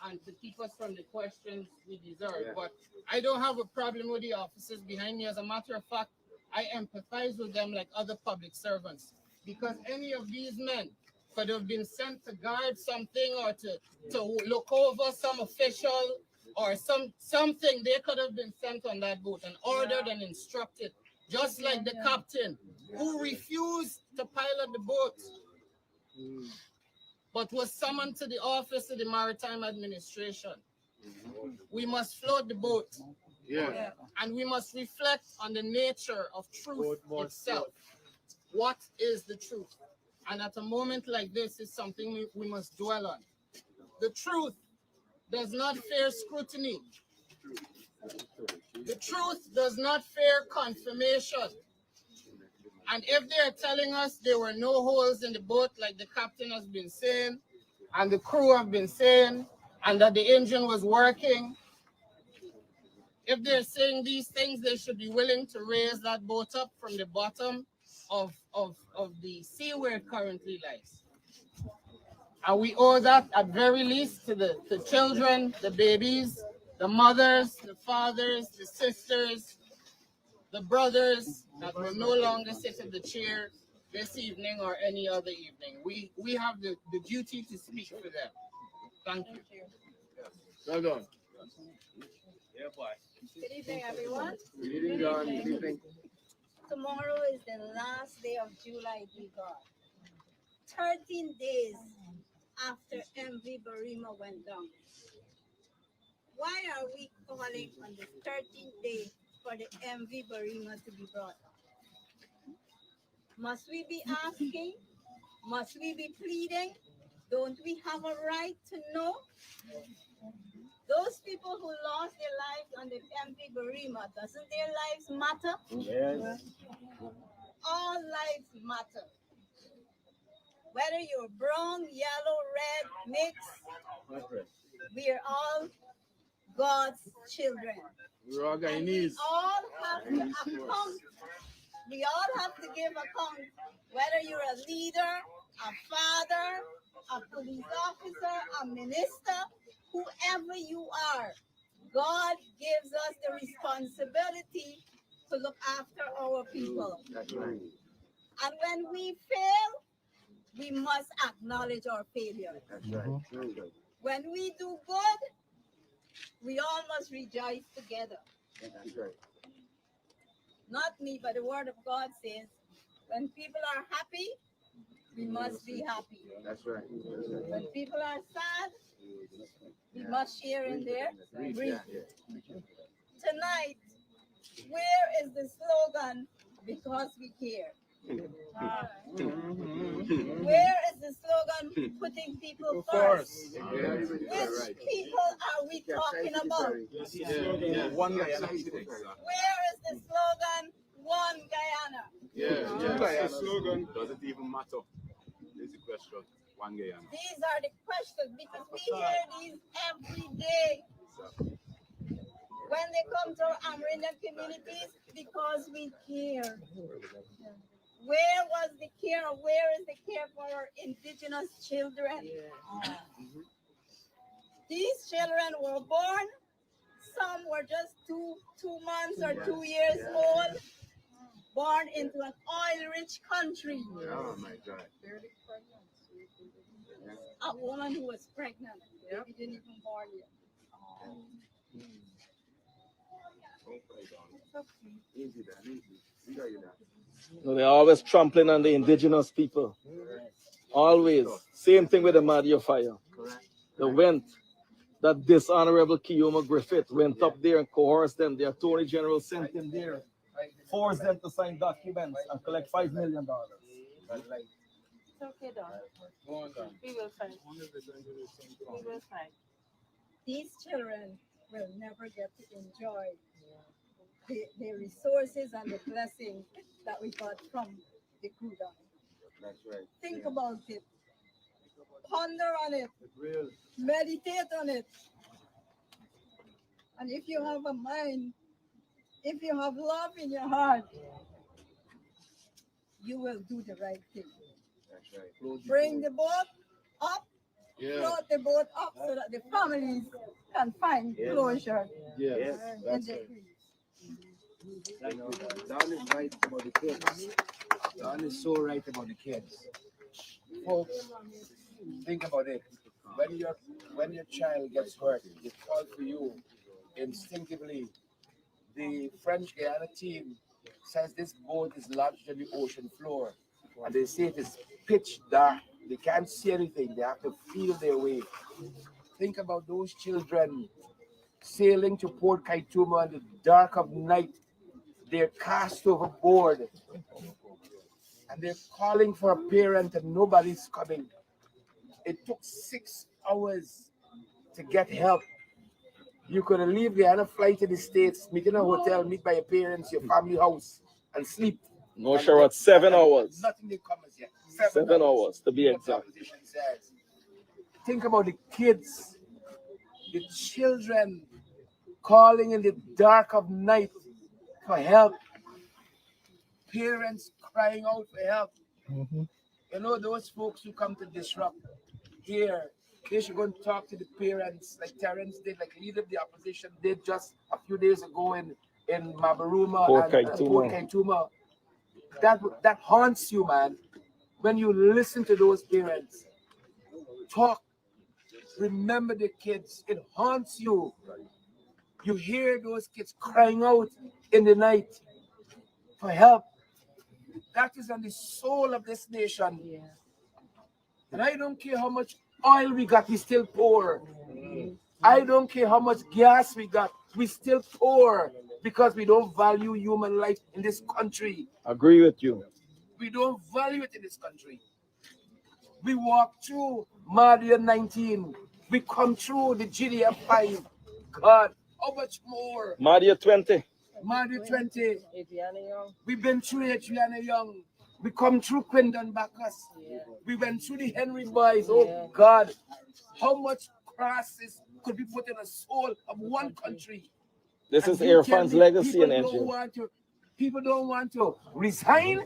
and to keep us from the questions we deserve. But I don't have a problem with the officers behind me. As a matter of fact, I empathize with them like other public servants, because any of these men could have been sent to guard something or to look over some official or something. They could have been sent on that boat and ordered and instructed, just like the captain who refused to pilot the boat, but was summoned to the office of the Maritime Administration. We must float the boat. Yeah. And we must reflect on the nature of truth itself. What is the truth? And at a moment like this is something we must dwell on. The truth does not fear scrutiny. The truth does not fear confirmation. And if they're telling us there were no holes in the boat, like the captain has been saying, and the crew have been saying, and that the engine was working, if they're saying these things, they should be willing to raise that boat up from the bottom of the sea where it currently lies. And we owe that at very least to the children, the babies, the mothers, the fathers, the sisters, the brothers that will no longer sit in the chair this evening or any other evening. We have the duty to speak for them. Thank you. Well done. Yeah, boy. Good evening, everyone. Good evening, John. Good evening. Tomorrow is the last day of July, dear God. 13 days after MV Barima went down. Why are we calling on the 13th day for the MV Barima to be brought up? Must we be asking? Must we be pleading? Don't we have a right to know? Those people who lost their lives on the MV Barima, doesn't their lives matter? Yes. All lives matter. Whether you're brown, yellow, red, mixed, we are all God's children. We're all and Guyanese. We all have to account. We all have to give account. Whether you're a leader, a father, a police officer, a minister, whoever you are, God gives us the responsibility to look after our people. That's right. And when we fail, we must acknowledge our failure. That's right. When we do good, we all must rejoice together. That's right. Not me, but the word of God says, when people are happy, we must be happy. That's right. When people are sad, we must share in their grief. Tonight, where is the slogan, because we care? Where is the slogan, putting people first? Which people are we talking about? One Guyana. Where is the slogan, one Guyana? The slogan doesn't even matter. Is the question. One Guyana. These are the questions because we hear these every day. When they come to our Amerindian communities, because we care. Where was the care? Where is the care for our indigenous children? These children were born. Some were just two months or 2 years old, born into an oil-rich country. Oh my God. A woman who was pregnant. Baby didn't even born yet. No, they're always trampling on the indigenous people. Always. Same thing with the Madia fire. They went, that dishonorable Kiyoma Griffith went up there and coerced them. The attorney general sent him there, forced them to sign documents and collect $5 million. It's okay, Don. We will fight. We will fight. These children will never get to enjoy the resources and the blessings that we got from the crude oil. That's right. Think about it. Ponder on it. Meditate on it. And if you have a mind, if you have love in your heart, you will do the right thing. That's right. Bring the boat up, float the boat up so that the families can find closure. Yes, that's right. You know, Don is right about the kids. Don is so right about the kids. Folks, think about it. When your child gets hurt, they call for you instinctively. The French Guyana team says this boat is lodged on the ocean floor, and they say it is pitch dark. They can't see anything. They have to feel their way. Think about those children sailing to Port Kaituma in the dark of night. They're cast overboard, and they're calling for a parent, and nobody's coming. It took 6 hours to get help. You could leave Guyana, fly to the States, meet in a hotel, meet by your parents, your family house, and sleep. No, sure, at 7 hours. Nothing they come as yet. 7 hours, to be exact. Think about the kids, the children calling in the dark of night for help. Parents crying out for help. You know, those folks who come to disrupt here, they should go and talk to the parents, like Terrence did, like leader of the opposition did just a few days ago in Mabaruma Port and Kaituma. Port Kaituma. That haunts you, man. When you listen to those parents talk, remember the kids. It haunts you. You hear those kids crying out in the night for help. That is on the soul of this nation. And I don't care how much oil we got, we still poor. I don't care how much gas we got, we still poor because we don't value human life in this country. Agree with you. We don't value it in this country. We walk through Madia 19. We come through the GDF 5. God, how much more? Madia 20. Madia 20. We've been through Adriana Young. We come through Quindon Bacchus. We went through the Henry Boys. Oh God, how much crosses could be put in the soul of one country? This is Irfan's legacy in Edghill. People don't want to resign.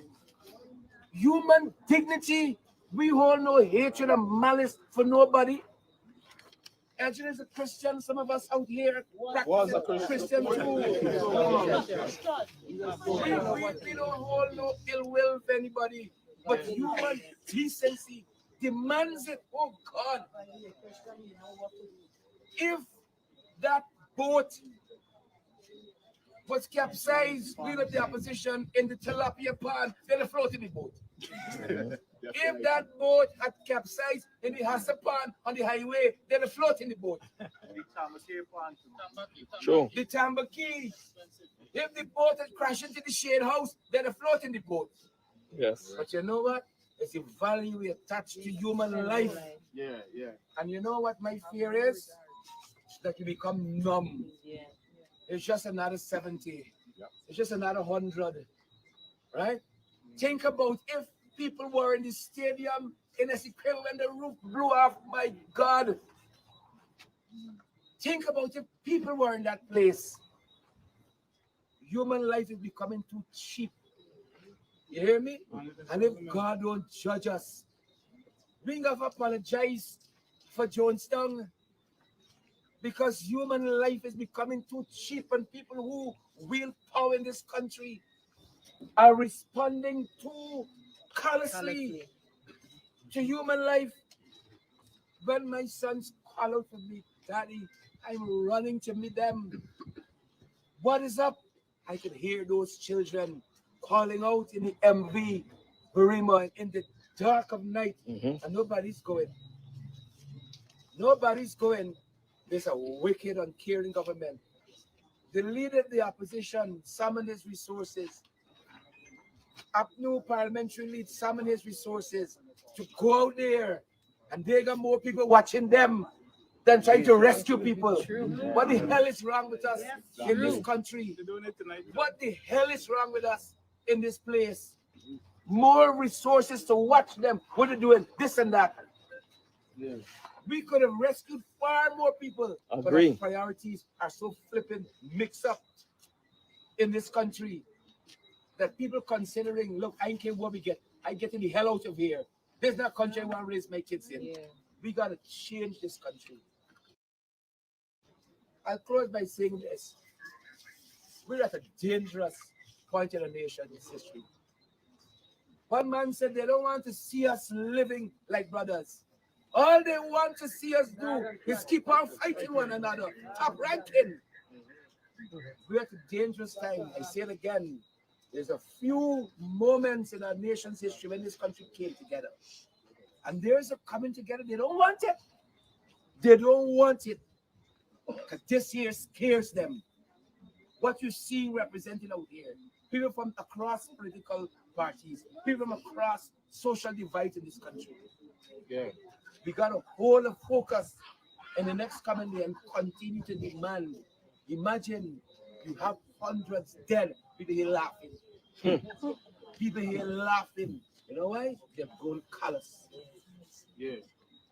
Human dignity. We hold no hatred and malice for nobody. Edghill is a Christian. Some of us out here practice Christian too. We don't hold no ill will for anybody, but human decency demands it. Oh God! If that boat was capsized, we with the opposition in the tilapia pond, then float in the boat. If that boat had capsized in the Hassa pond on the highway, then float in the boat. Sure. The Tambaki. If the boat had crashed into the shade house, then float in the boat. Yes. But you know what? It's a value we attach to human life. Yeah. And you know what my fear is? That you become numb. It's just another 70. It's just another 100. Right? Think about if people were in the stadium in Ezekiel when the roof blew off. My God. Think about if people were in that place. Human life is becoming too cheap. You hear me? And if God don't judge us, we have to apologize for Jonestown, because human life is becoming too cheap, and people who wield power in this country are responding too callously to human life. When my sons call out for me, Daddy, I'm running to meet them. What is up? I could hear those children calling out in the MV Barima in the dark of night, and nobody's going. Nobody's going. There's a wicked, uncaring government. The leader of the opposition summoned his resources. UPNU parliamentary lead summoned his resources to go out there, and they got more people watching them than trying to rescue people. What the hell is wrong with us in this country? What the hell is wrong with us in this place? More resources to watch them. What are they doing? This and that. We could have rescued far more people. Agree. But our priorities are so flipping mixed up in this country that people considering, look, I ain't care what we get. I'm getting the hell out of here. There's no country I want to raise my kids in. We got to change this country. I'll close by saying this. We're at a dangerous point in the nation's history. One man said they don't want to see us living like brothers. All they want to see us do is keep on fighting one another, top ranking. We're at a dangerous time. I say it again. There's a few moments in our nation's history when this country came together. And there's a coming together. They don't want it. They don't want it. Because this year scares them. What you're seeing represented out here. People from across political parties. People from across social divides in this country. We got to hold a focus in the next coming day and continue to demand. Imagine you have hundreds dead, people here laughing. People here laughing. You know why? They're going callous.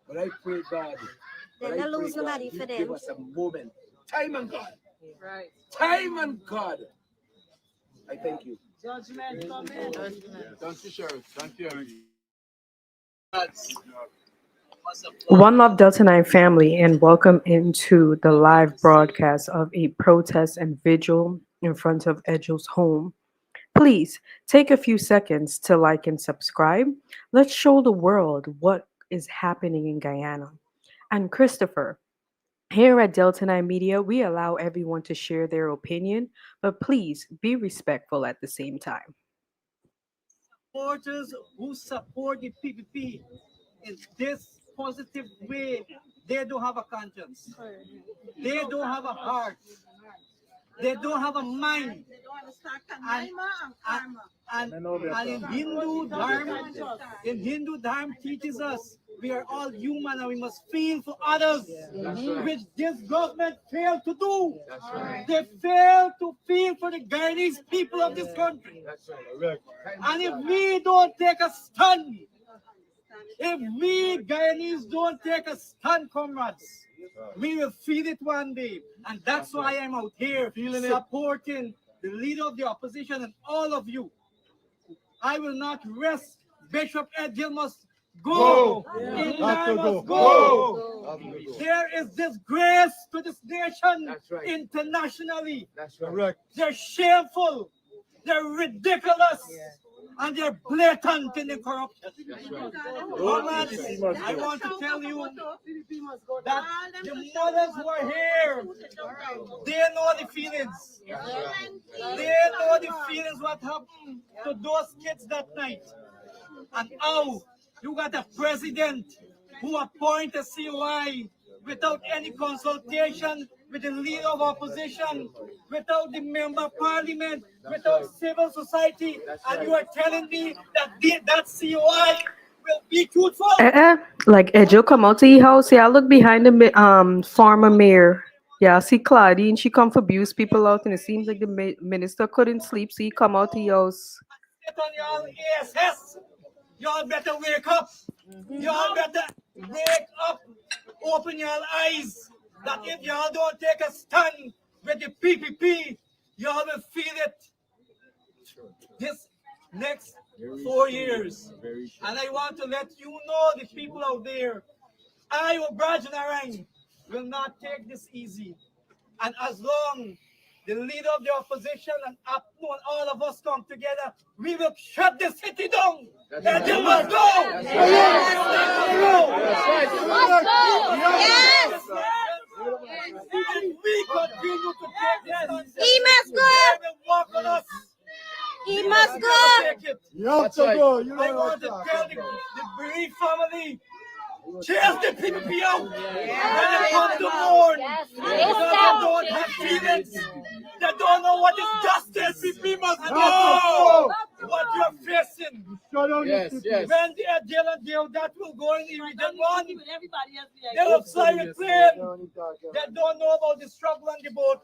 But I pray God. They don't lose nobody for them. Give us a moment. Time and God. Right. Time and God. I thank you. Judgment coming. Thank you, Sheriff. Thank you. One Love Delta9 family, and welcome into the live broadcast of a protest and vigil in front of Edghill's home. Please take a few seconds to like and subscribe. Let's show the world what is happening in Guyana. And Christopher, here at Delta9 Media, we allow everyone to share their opinion, but please be respectful at the same time. Supporters who support the PPP in this positive way, they don't have a conscience. They don't have a heart. They don't have a mind. And in Hindu Dharma teaches us we are all human and we must feel for others, which this government failed to do. They failed to feel for the Guyanese people of this country. And if we don't take a stand, if we Guyanese don't take a stand, comrades, we will feel it one day. And that's why I'm out here supporting the leader of the opposition and all of you. I will not rest. Bishop Edghill must go. Must go. There is disgrace to this nation internationally. That's correct. They're shameful. They're ridiculous. And they're blatant in the corruption. I want to tell you that the mothers who are here, they know the feelings. They know the feelings what happened to those kids that night. And how you got a president who appointed a COI without any consultation with the leader of opposition, without the member of parliament, without civil society, and you are telling me that that COI will be truthful? Like Edghill come out to the house, yeah, I look behind the former mayor. Yeah, I see Claudine, she come for abuse people out, and it seems like the minister couldn't sleep, so he come out to the house. Sit on y'all ASS. Y'all better wake up. Y'all better wake up. Open your eyes. That if y'all don't take a stand with the PPP, y'all will feel it. This next 4 years. And I want to let you know, the people out there, I, Obraj Narang, will not take this easy. And as long the leader of the opposition and APNO and all of us come together, we will shut the city down. Edghill must go. Yes. We continue to take this. He must go. Walk on us. He must go. You have to go. I want to tell the bereaved family, cheers the PPP out. When they come to mourn, they don't have feelings. They don't know what is justice. PPP must know what you're facing. When they are jail and jail, that will go in the region one. They will fly a plane. They don't know about the struggle on the boat.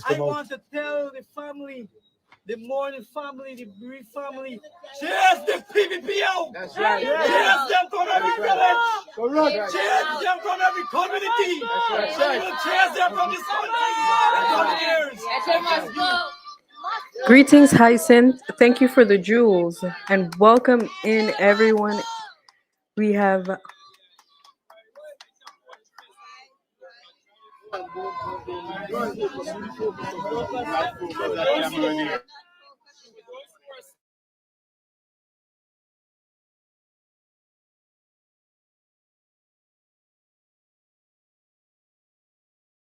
I want to tell the family, the mourning family, the bereaved family, cheers the PPP out. That's right. Cheers them from every village. Cheers them from every community. That's right. Cheers them from this country. Greetings, Hyacinth. Thank you for the jewels and welcome in everyone. We have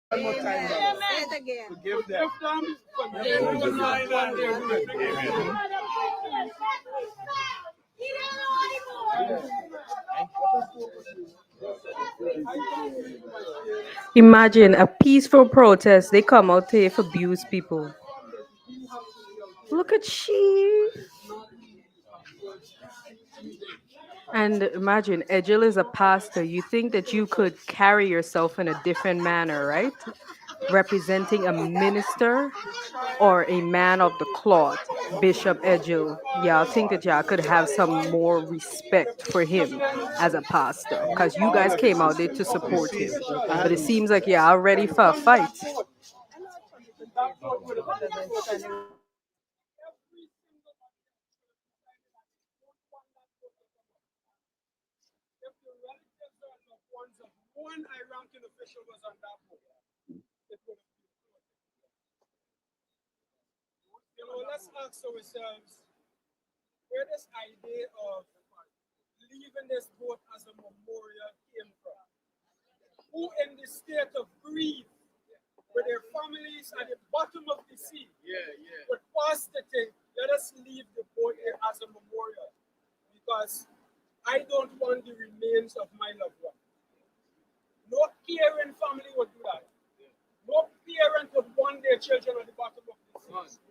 One more time, Say it again. Forgive them. Imagine a peaceful protest. They come out here for abuse people. Look at she. And imagine, Edghill is a pastor. You think that you could carry yourself in a different manner, right? Representing a minister or a man of the cloth, Bishop Edghill. Yeah, I think that y'all could have some more respect for him as a pastor, because you guys came out there to support him. But it seems like y'all ready for a fight. One high-ranking official was on that board. Let's ask ourselves where this idea of leaving this boat as a memorial came from. Who in the state of grief, with their families at the bottom of the sea, would pass the thing, let us leave the boat here as a memorial. Because I don't want the remains of my loved one. No caring family would do that. No parent would want their children at the bottom of the sea.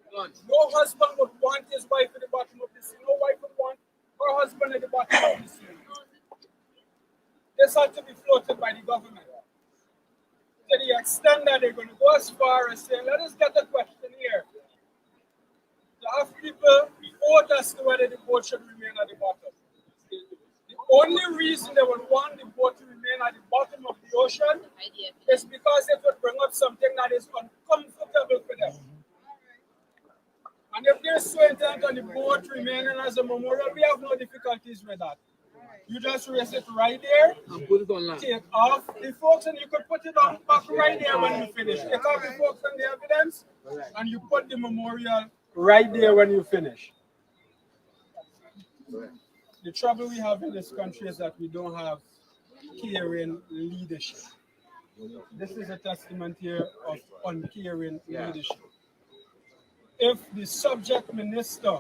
No husband would want his wife at the bottom of the sea. No wife would want her husband at the bottom of the sea. This had to be floated by the government. To the extent that they're going to go as far as saying, let us get the question here. To have people vote as to whether the boat should remain at the bottom. The only reason they would want the boat to remain at the bottom of the ocean is because it would bring up something that is uncomfortable for them. And if they're so intent on the boat remaining as a memorial, we have no difficulties with that. You just raise it right there, and put it on land. Take off the folks, and you could put it on back right there when you finish. Take off the folks and the evidence, and you put the memorial right there when you finish. The trouble we have in this country is that we don't have caring leadership. This is a testament here of uncaring leadership. If the subject minister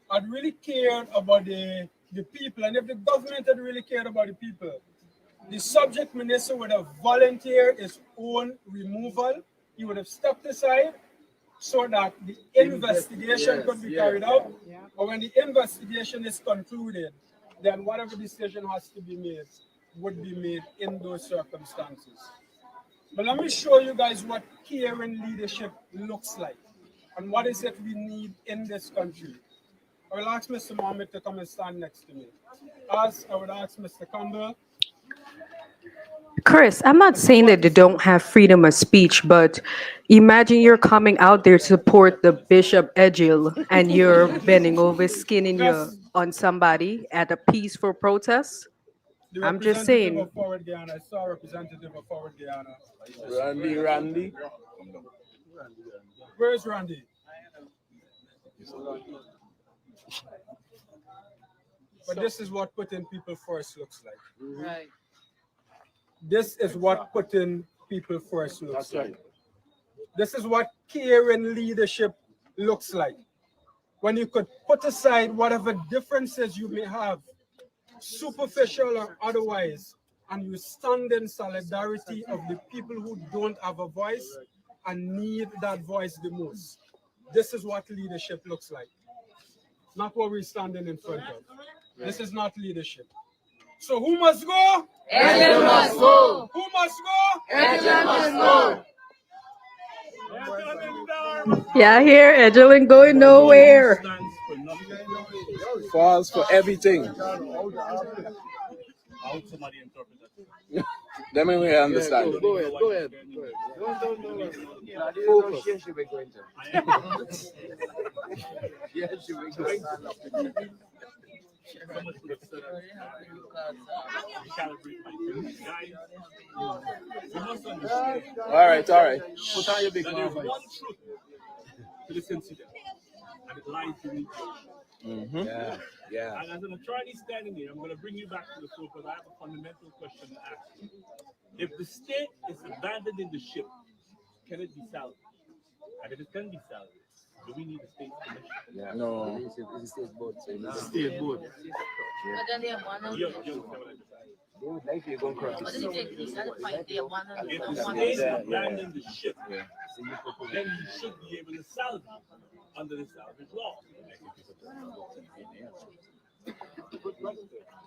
had really cared about the people, and if the government had really cared about the people, the subject minister would have volunteered his own removal. He would have stepped aside so that the investigation could be carried out. Or when the investigation is concluded, then whatever decision has to be made would be made in those circumstances. But let me show you guys what caring leadership looks like and what is it we need in this country. I will ask Mr. Mohammed to come and stand next to me. As I would ask Mr. Campbell Chris, I'm not saying that they don't have freedom of speech, but imagine you're coming out there to support the Bishop Edghill and you're bending over, skinning your on somebody at a peaceful protest. The I'm just representative saying. of Forward Guyana, I saw a representative of Forward Guyana. Randy. Where's Randy? But this is what putting people first looks like. Right. This is what putting people first looks That's like. right. This is what caring leadership looks like. When you could put aside whatever differences you may have, superficial or otherwise, and you stand in solidarity of the people who don't have a voice and need that voice the most. This is what leadership looks like. Not what we're standing in front of. This is not leadership. So who must go? Edghill must go. Who must go? Edghill must go. Yeah, here, Edghill ain't going nowhere. Falls for everything. Let me understand. Go ahead. All right. Put on your big there's one truth to this incident, and it lies beneath you. Yeah. And as an attorney standing here, I'm going to bring you back to the floor because I have a fundamental question to ask you. If the state is abandoning the ship, can it be salvaged? And if it can be salvaged, do we need a state commission? Yeah. No. It's a state board. It's a state board. But then they have one of If the state abandoned the ship, then you should be able to salvage under the salvage law.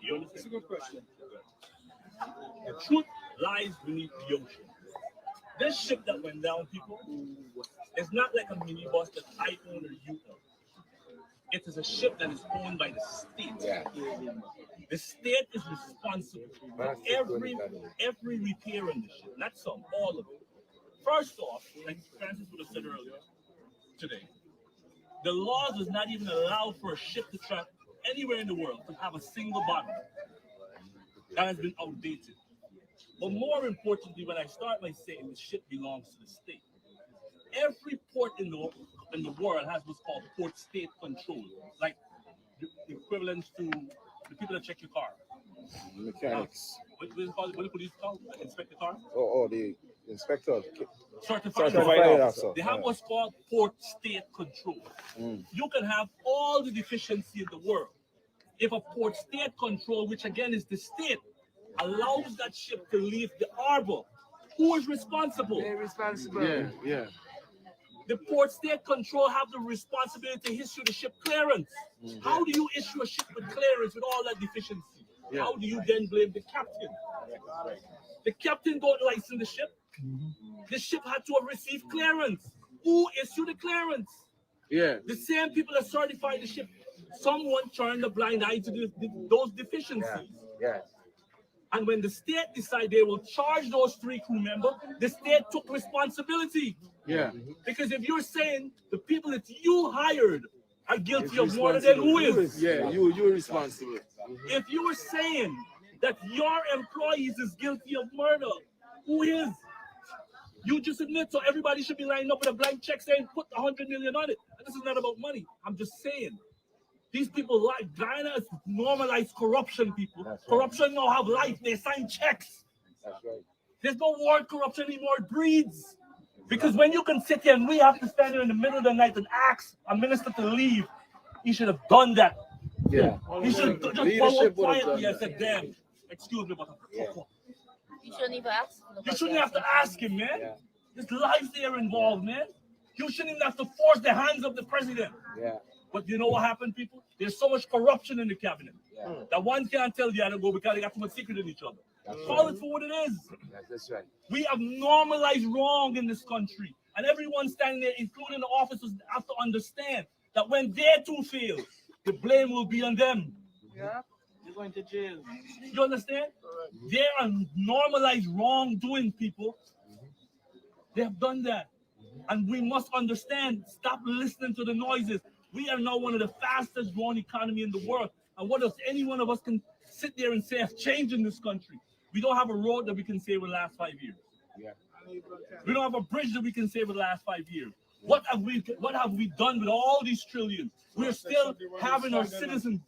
You understand? That's a good question. The truth lies beneath the ocean. This ship that went down, people, is not like a minibus that I own or you own. It is a ship that is owned by the state. Yeah. The state is responsible for every repair in the ship, not some, all of it. First off, like Francis would have said earlier today, the law does not even allow for a ship to travel anywhere in the world to have a single bottom. That has been outdated. But more importantly, when I start by saying the ship belongs to the state, every port in the world has what's called port state control, like the equivalent to the people that check your car. Mechanics. What is it called? What do police call? Inspect the car? Oh, the inspector. Certified officer. They have what's called port state control. You can have all the deficiency in the world. If a port state control, which again is the state, allows that ship to leave the harbor, who is responsible? They're responsible. Yeah. The port state control have the responsibility to issue the ship clearance. How do you issue a ship with clearance with all that deficiency? How do you then blame the captain? The captain don't license the ship. The ship had to have received clearance. Who issued the clearance? Yeah. The same people that certified the ship. Someone turned a blind eye to those deficiencies. Yeah. And when the state decided they will charge those 3 crew members, the state took responsibility. Yeah. Because if you're saying the people that you hired are guilty of murder, then who is? Yeah, you're responsible. If you were saying that your employees is guilty of murder, who is? You just admit, so everybody should be lining up with a blank check saying put 100 million on it. And this is not about money. I'm just saying. These people like Guyana has normalized corruption, people. Corruption now have life. They sign checks. That's right. There's no word corruption anymore. It breeds. Because when you can sit here and we have to stand here in the middle of the night and ask a minister to leave, he should have done that. Yeah. He should have just followed quietly and said, damn, excuse me, but You shouldn't even ask. you shouldn't have to ask him, man. There's lives there involved, man. You shouldn't even have to force the hands of the president. Yeah. But you know what happened, people? There's so much corruption in the cabinet that one can't tell the other go because they got too much secret in each other. Call it for what it is. That's right. We have normalized wrong in this country. And everyone standing there, including the officers, have to understand that when their two fail, the blame will be on them. Yeah. going to jail. You understand? They are normalized wrongdoing, people. They have done that. And we must understand, stop listening to the noises. We are now one of the fastest growing economy in the world. And what else any one of us can sit there and say has changed in this country? We don't have a road that we can say over the last 5 years. We don't have a bridge that we can say over the last 5 years. What have we done with all these trillions? We're still having our citizens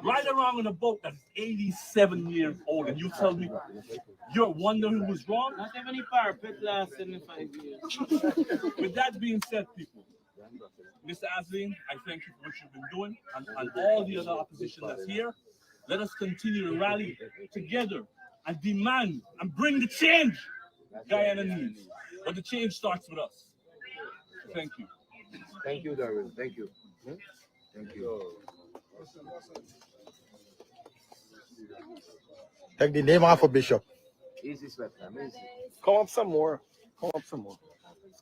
right around on a boat that's 87 years old, and you tell me you're wondering who was wrong? Not even a parapet lasts 75 years. With that being said, people, Mr. Asling, I thank you for what you've been doing, and all the other opposition that's here. Let us continue to rally together and demand and bring the change Guyana needs. But the change starts with us. Thank you. Thank you, Darwin. Thank you. Thank you. Take the name off of Bishop. Easy sweat, man. Easy. Come up some more. Come up some more.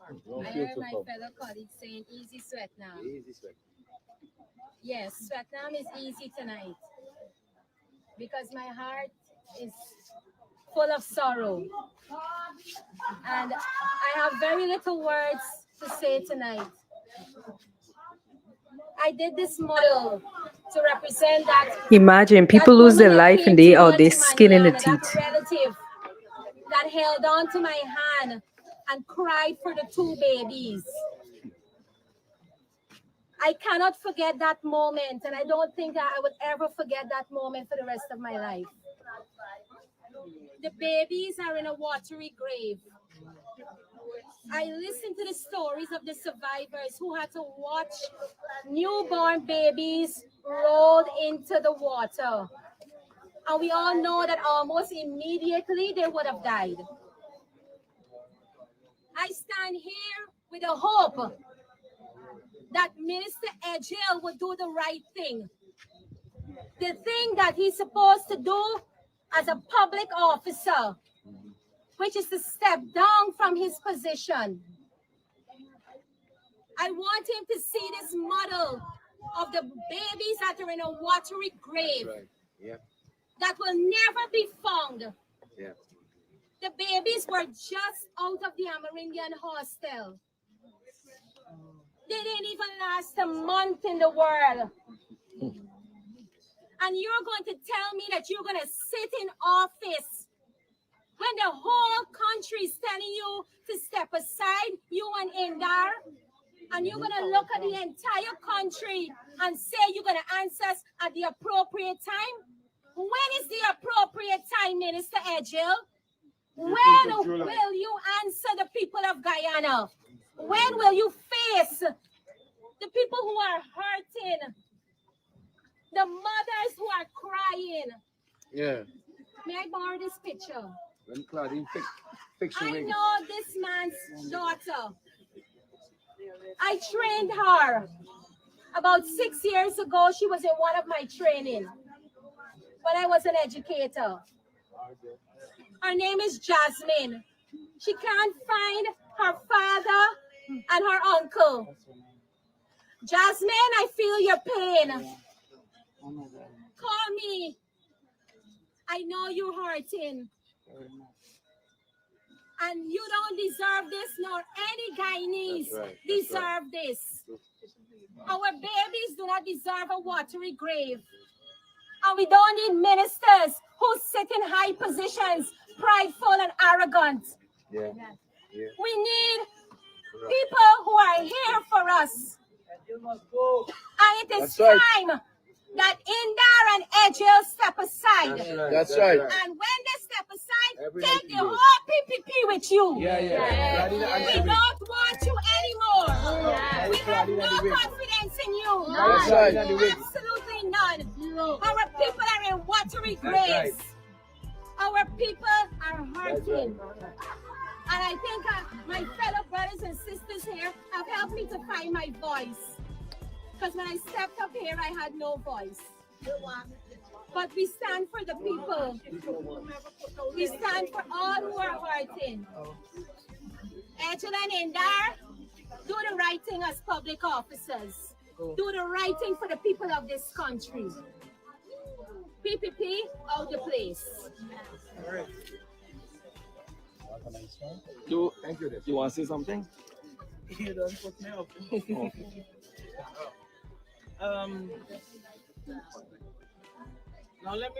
I heard my fellow colleagues saying easy sweat now. Easy sweat. Yes, sweat now is easy tonight. Because my heart is full of sorrow. And I have very little words to say tonight. I did this model to represent that. Imagine people lose their life and they are this skin in the teeth. Relative that held on to my hand and cried for the 2 babies. I cannot forget that moment, and I don't think that I would ever forget that moment for the rest of my life. The babies are in a watery grave. I listened to the stories of the survivors who had to watch newborn babies rolled into the water. And we all know that almost immediately they would have died. I stand here with a hope that Minister Edghill would do the right thing. The thing that he's supposed to do as a public officer, which is to step down from his position. I want him to see this model of the babies that are in a watery grave that will never be found. The babies were just out of the Amerindian hostel. They didn't even last a month in the world. And you're going to tell me that you're going to sit in office when the whole country is telling you to step aside, you and Indar, and you're going to look at the entire country and say you're going to answer us at the appropriate time? When is the appropriate time, Minister Edghill? When will you answer the people of Guyana? When will you face the people who are hurting? The mothers who are crying. Yeah. May I borrow this picture? When Claudine fix I know this man's daughter. I trained her. About 6 years ago, she was in one of my training when I was an educator. Her name is Jasmine. She can't find her father and her uncle. Jasmine, I feel your pain. Call me. I know you're hurting. And you don't deserve this, nor any Guyanese deserve this. Our babies do not deserve a watery grave. And we don't need ministers who sit in high positions, prideful and arrogant. We need people who are here for us. And it is time that Indar and Edghill step aside. That's right. And when they step aside, take the whole PPP with you. We don't want you anymore. We have no confidence in you. That's right. Absolutely none. Our people are in watery graves. Our people are hurting. And I think my fellow brothers and sisters here have helped me to find my voice. Because when I stepped up here, I had no voice. But we stand for the people. We stand for all who are hurting. Edghill and Indar, do the right thing as public officers. Do the right thing for the people of this country. PPP out the place. You want to say something? You don't put me up. Now let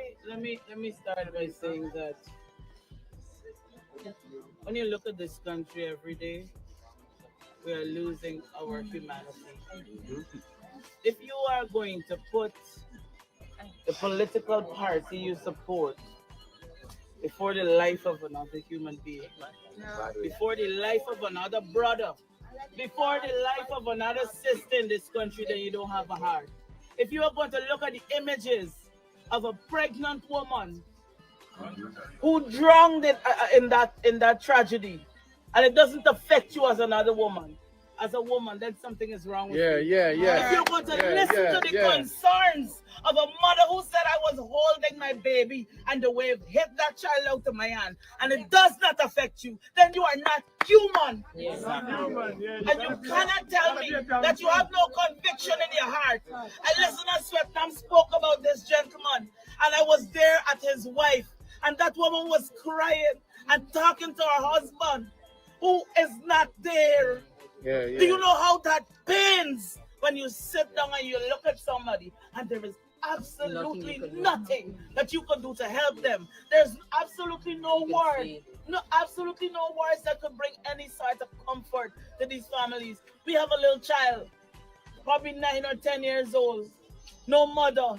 me start by saying that when you look at this country every day, we are losing our humanity. If you are going to put the political party you support before the life of another human being, before the life of another brother, before the life of another sister in this country, then you don't have a heart. If you are going to look at the images of a pregnant woman who drowned in that tragedy, and it doesn't affect you as another woman, as a woman, then something is wrong with you. If you're going to listen to the concerns of a mother who said, I was holding my baby and the wave hit that child out of my hand, and it does not affect you, then you are not human. And you cannot tell me that you have no conviction in your heart. And Listener Swetnam spoke about this gentleman, and I was there at his wife, and that woman was crying and talking to her husband who is not there. Do you know how that pains when you sit down and you look at somebody and there is absolutely nothing that you can do to help them? There's absolutely no word, absolutely no words that could bring any sort of comfort to these families. We have a little child, probably 9 or 10 years old, no mother,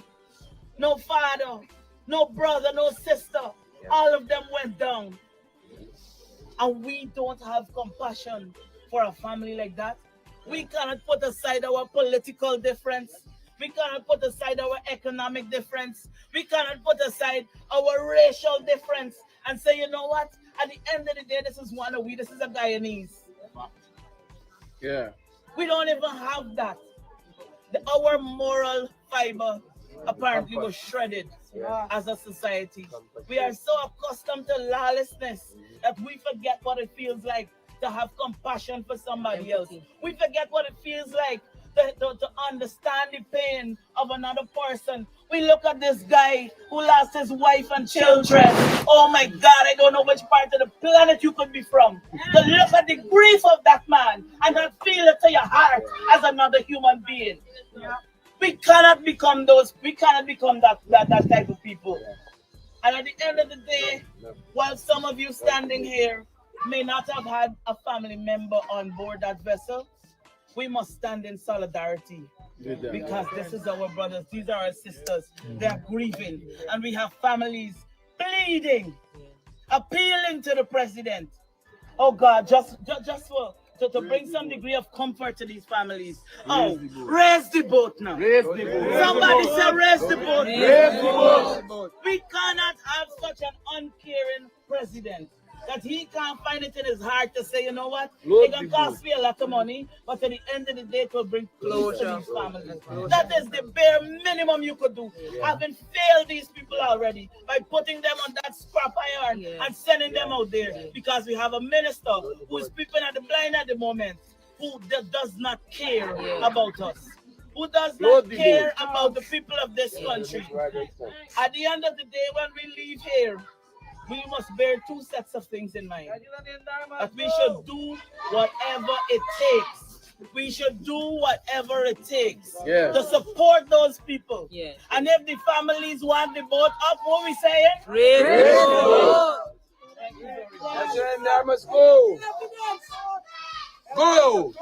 no father, no brother, no sister. All of them went down. And we don't have compassion for a family like that. We cannot put aside our political difference. We cannot put aside our economic difference. We cannot put aside our racial difference and say, you know what? At the end of the day, this is one of we. This is a Guyanese. We don't even have that. Our moral fiber apparently was shredded as a society. We are so accustomed to lawlessness that we forget what it feels like to have compassion for somebody else. We forget what it feels like to understand the pain of another person. We look at this guy who lost his wife and children. Oh my God, I don't know which part of the planet you could be from. To look at the grief of that man and not feel it to your heart as another human being. We cannot become that type of people. And at the end of the day, while some of you standing here may not have had a family member on board that vessel, we must stand in solidarity because this is our brothers, these are our sisters. They are grieving, and we have families pleading, appealing to the president. Oh God, just to bring some degree of comfort to these families. Raise the boat now. Somebody say raise the boat. Raise the boat. We cannot have such an uncaring president that he can't find it in his heart to say, you know what, it can cost me a lot of money, but at the end of the day, it will bring closure to these families. That is the bare minimum you could do. Having failed these people already by putting them on that scrap iron and sending them out there, because we have a minister who is peeping at the blind at the moment, who does not care about us, who does not care about the people of this country. At the end of the day, when we leave here, we must bear two sets of things in mind. That we should do whatever it takes. We should do whatever it takes to support those people. And if the families want the boat up, what we saying? Raise the boat. Must go. Go.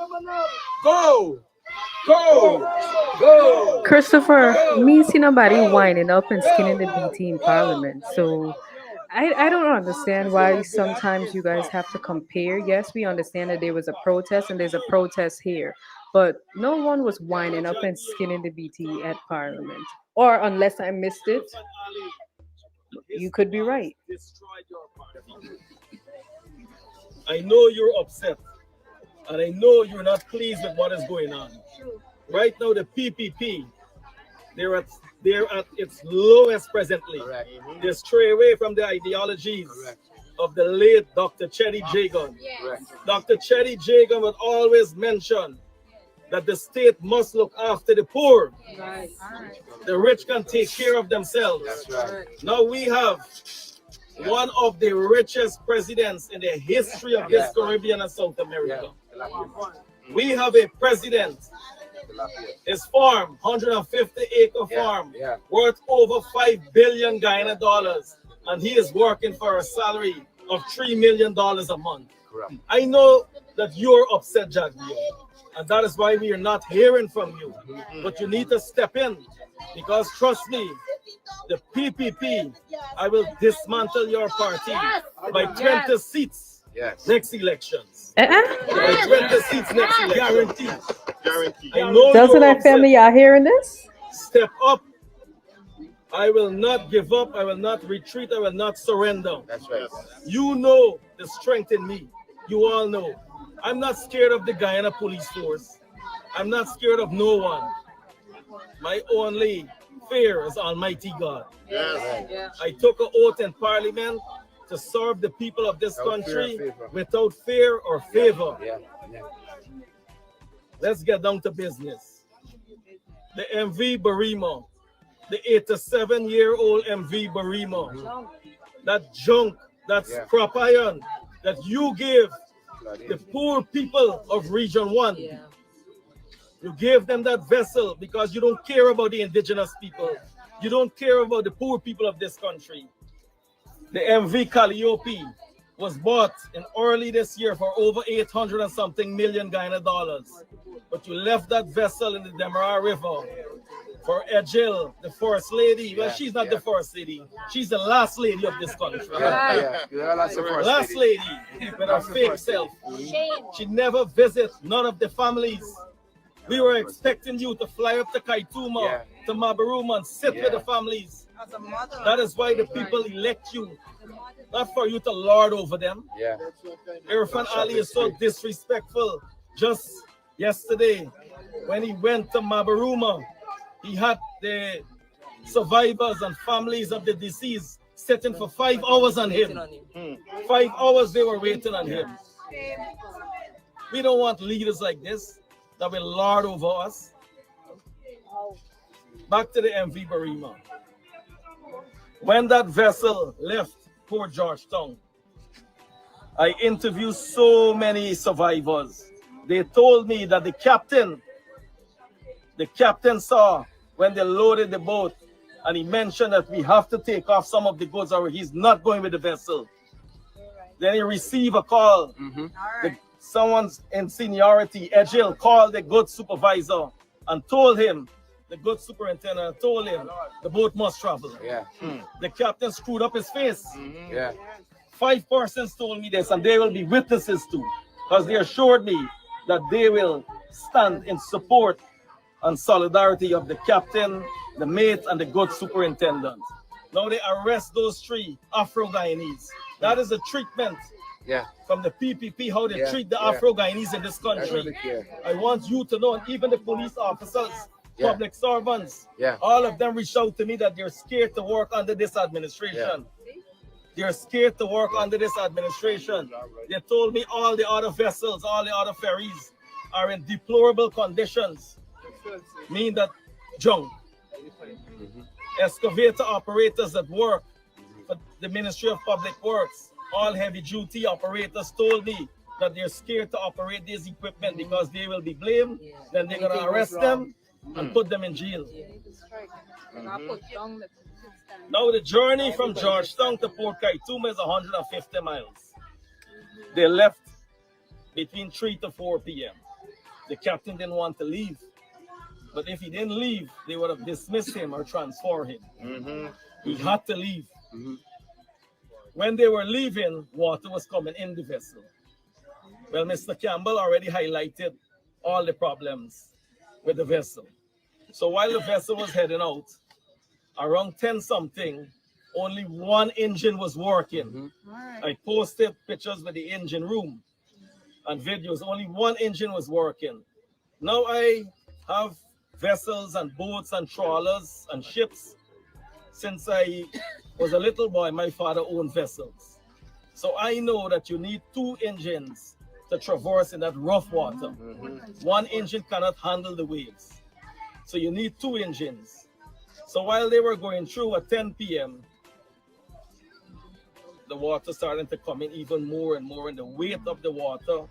Go. Go. Go. Christopher, me see nobody whining up and skinning the BT in Parliament. So I don't understand why sometimes you guys have to compare. Yes, we understand that there was a protest and there's a protest here, but no one was whining up and skinning the BT at Parliament. Or unless I missed it, you could be right. I know you're upset, and I know you're not pleased with what is going on. Right now, the PPP, they're at its lowest presently. They stray away from the ideologies of the late Dr. Chetty Jagan. Dr. Chetty Jagan would always mention that the state must look after the poor. The rich can take care of themselves. That's right. Now we have one of the richest presidents in the history of this Caribbean and South America. We have a president, his farm, 150-acre farm, worth over 5 billion Guyana dollars, and he is working for a salary of $3 million a month. I know that you're upset, Jagdeo, and that is why we are not hearing from you. But you need to step in, because trust me, the PPP, I will dismantle your party by 20 seats next elections. By 20 seats next election. Guaranteed. I know Delta9 family, y'all hearing this? Step up. I will not give up. I will not retreat. I will not surrender. That's right. You know the strength in me. You all know. I'm not scared of the Guyana police force. I'm not scared of no one. My only fear is Almighty God. Yes. I took an oath in Parliament to serve the people of this country without fear or favor. Let's get down to business. The MV Barima, the 87-year-old MV Barima, that junk, that scrap iron that you gave the poor people of Region 1. You gave them that vessel because you don't care about the indigenous people. You don't care about the poor people of this country. The MV Calliope was bought in early this year for over 800 and something million Guyana dollars. But you left that vessel in the Demerara River for Edghill, the first lady. Well, she's not the first lady. She's the last lady of this country. Last lady with her fake self. She never visits none of the families. We were expecting you to fly up to Kaituma, to Mabaruma, and sit with the families. That is why the people elect you, not for you to lord over them. Irfan Ali is so disrespectful. Just yesterday, when he went to Mabaruma, he had the survivors and families of the deceased sitting for 5 hours on him. 5 hours they were waiting on him. We don't want leaders like this that will lord over us. Back to the MV Barima. When that vessel left Port Georgetown, I interviewed so many survivors. They told me that the captain saw when they loaded the boat, and he mentioned that we have to take off some of the goods or he's not going with the vessel. Then he received a call. Someone's in seniority, Edghill, called the goods supervisor and told him, the goods superintendent told him, the boat must travel. The captain screwed up his face. 5 persons told me this, and they will be witnesses too, because they assured me that they will stand in support and solidarity of the captain, the mate, and the goods superintendent. Now they arrest those 3 Afro-Guyanese. That is a treatment from the PPP, how they treat the Afro-Guyanese in this country. I want you to know, and even the police officers, public servants, all of them reached out to me that they're scared to work under this administration. They're scared to work under this administration. They told me all the other vessels, all the other ferries are in deplorable conditions. Mean that junk. Excavator operators that work for the Ministry of Public Works, all heavy duty operators told me that they're scared to operate this equipment because they will be blamed. Then they're going to arrest them and put them in jail. Now the journey from Georgetown to Port Kaituma is 150 miles. They left between 3 to 4 p.m. The captain didn't want to leave. But if he didn't leave, they would have dismissed him or transferred him. He had to leave. When they were leaving, water was coming in the vessel. Well, Mr. Campbell already highlighted all the problems with the vessel. So while the vessel was heading out, around 10-something, only 1 engine was working. I posted pictures with the engine room and videos. Only 1 engine was working. Now I have vessels and boats and trawlers and ships. Since I was a little boy, my father owned vessels. So I know that you need 2 engines to traverse in that rough water. One engine cannot handle the waves. So you need two engines. So while they were going through at 10 p.m., the water started to come in even more and more, and the weight of the water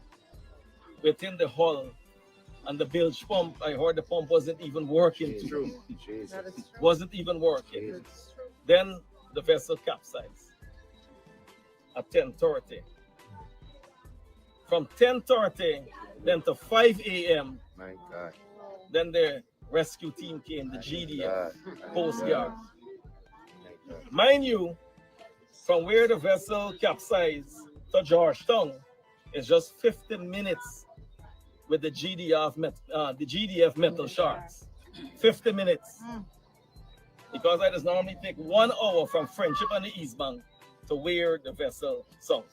within the hull and the bilge pump, I heard the pump wasn't even working. Wasn't even working. Then the vessel capsized at 10:30. From 10:30 then to 5 a.m. My God. Then the rescue team came, the GDF, Coast Guard. Mind you, from where the vessel capsized to Georgetown is just 50 minutes with the GDF metal sharks. 50 minutes. Because I just normally take 1 hour from Friendship on the East Bank to where the vessel sunk.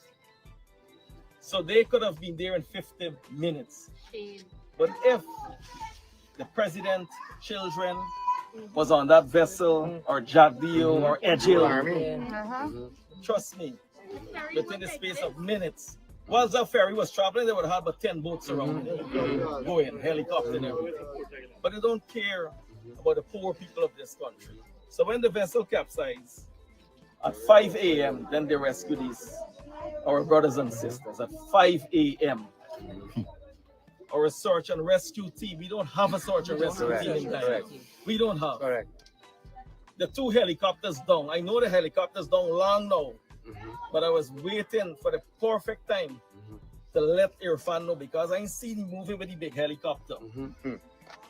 So they could have been there in 50 minutes. But if the president, children was on that vessel, or Jack Dio, or Edghill, trust me, within the space of minutes, while the ferry was traveling, they would have about 10 boats around it, going, helicopter and everything. But they don't care about the poor people of this country. So when the vessel capsized, at 5 a.m., then they rescue our brothers and sisters, at 5 a.m. Our search and rescue team, we don't have a search and rescue team in Guyana. We don't have. The 2 helicopters down. I know the helicopters down long now, but I was waiting for the perfect time to let Irfan know, because I ain't seen him moving with the big helicopter.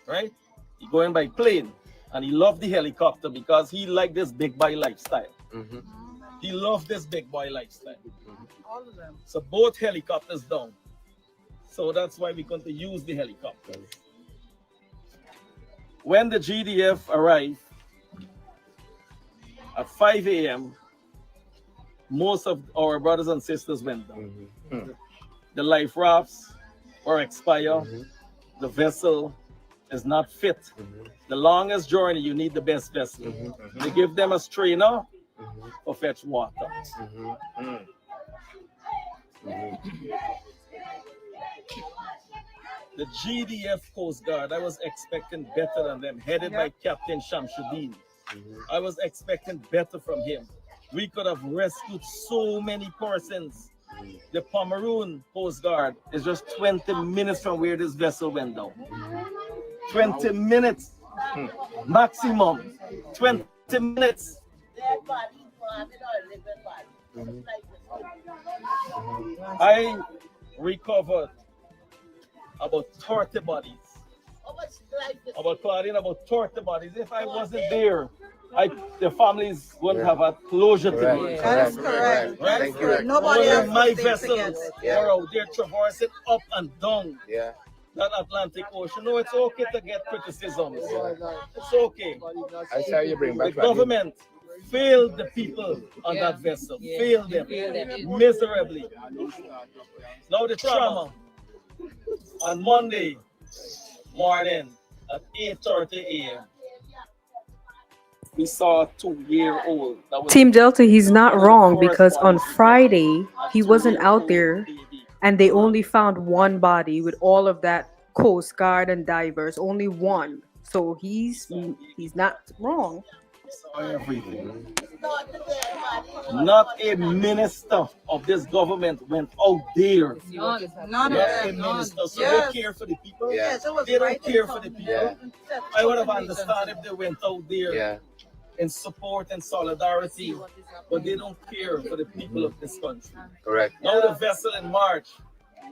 Right? He going by plane, and he loved the helicopter because he liked this big boy lifestyle. He loved this big boy lifestyle. All of them. So both helicopters down. So that's why we're going to use the helicopters. When the GDF arrived at 5 a.m., most of our brothers and sisters went down. The life rafts were expired. The vessel is not fit. The longest journey, you need the best vessel. They give them a strainer for fetch water. The GDF Coast Guard, I was expecting better than them, headed by Captain Shamsuddin. I was expecting better from him. We could have rescued so many persons. The Pomeroon Coast Guard is just 20 minutes from where this vessel went down. 20 minutes maximum. 20 minutes. I recovered about 30 bodies. About Claudine, about 30 bodies. If I wasn't there, the families wouldn't have a closure to me. That's correct. Right? Thank you. Nobody else my would vessels are out there traversing up and down that Atlantic Ocean. No, it's okay to get criticisms. It's okay. I saw you bring back the government failed the people on that vessel. Failed them miserably. Now the trauma. On Monday morning at 8:30 a.m. we saw a 2-year-old. Team Delta, he's not wrong, because on Friday he wasn't out there and they only found one body with all of that Coast Guard and divers, only one. So he's not wrong. Everything. Not a minister of this government went out there. None of them. Minister. So they care for the people. They don't care for the people. I would have understood if they went out there in support and solidarity, but they don't care for the people of this country. Correct. Now the vessel in March,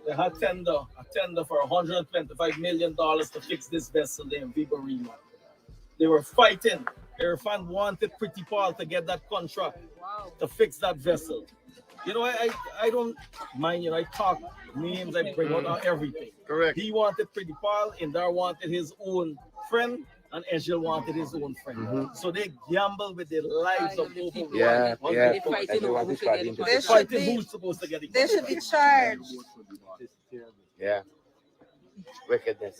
they had a tender for $125 million to fix this vessel, the MV Barima. They were fighting. Irfan wanted Pretty Paul to get that contract to fix that vessel. You know, I don't mind, I talk names, I bring out everything. Correct. He wanted Pretty Paul, Indar wanted his own friend, and Edghill wanted his own friend. So they gamble with their lives of over. They're fighting who's supposed to get it. They should be charged. Wickedness.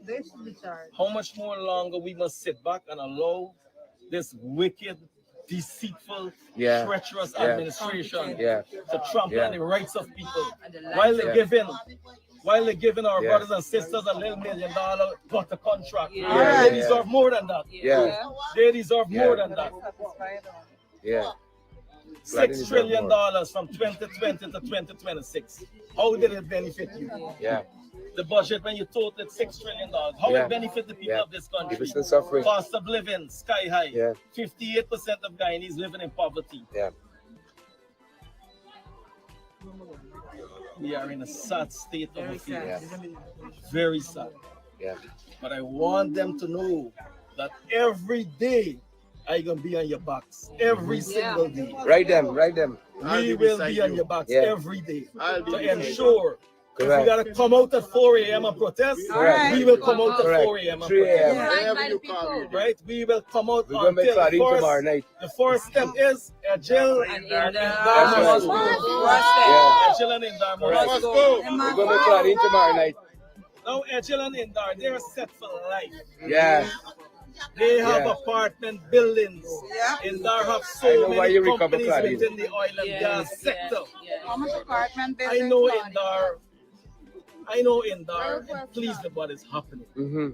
They should be charged. How much more longer we must sit back and allow this wicked deceitful, Yeah. treacherous Yeah. administration Yeah. to trample Yeah. on the rights of people. While they're giving our Yeah. brothers and sisters a little $1 million butter contract. Yeah. They deserve more than that. Yeah. They deserve more Yeah. than that. Yeah. $6 trillion from 2020 to 2026. How did it benefit you? Yeah. The budget, when you total it $6 trillion, how Yeah. it benefit the people Yeah. of this country? People still suffering. Cost of living sky high. Yeah. 58% of Guyanese living in poverty. Yeah. We are in a sad state of affairs. Yeah. Very sad. Yeah. But I want them to know that every day I gonna be on your backs. Every single day. Write them. We will be on your backs Yeah. every day to ensure. If we Correct. gotta come out at 4 a.m. and protest, Correct. we will come out at Correct. 4 a.m. and 3 a.m. protest. Right? We will come out We're gonna make until Claudine tomorrow night. the first step is Edghill and That's Indar must go. Yeah. Edghill and Indar Correct. must go. We're gonna make Claudine tomorrow night. Now Edghill and Indar, they're set for life. Yeah. They have Yeah. apartment buildings. Indar have I so know why many you recover companies Claudine. within the oil and gas sector. How much apartment I know Indar. And please the what is happening.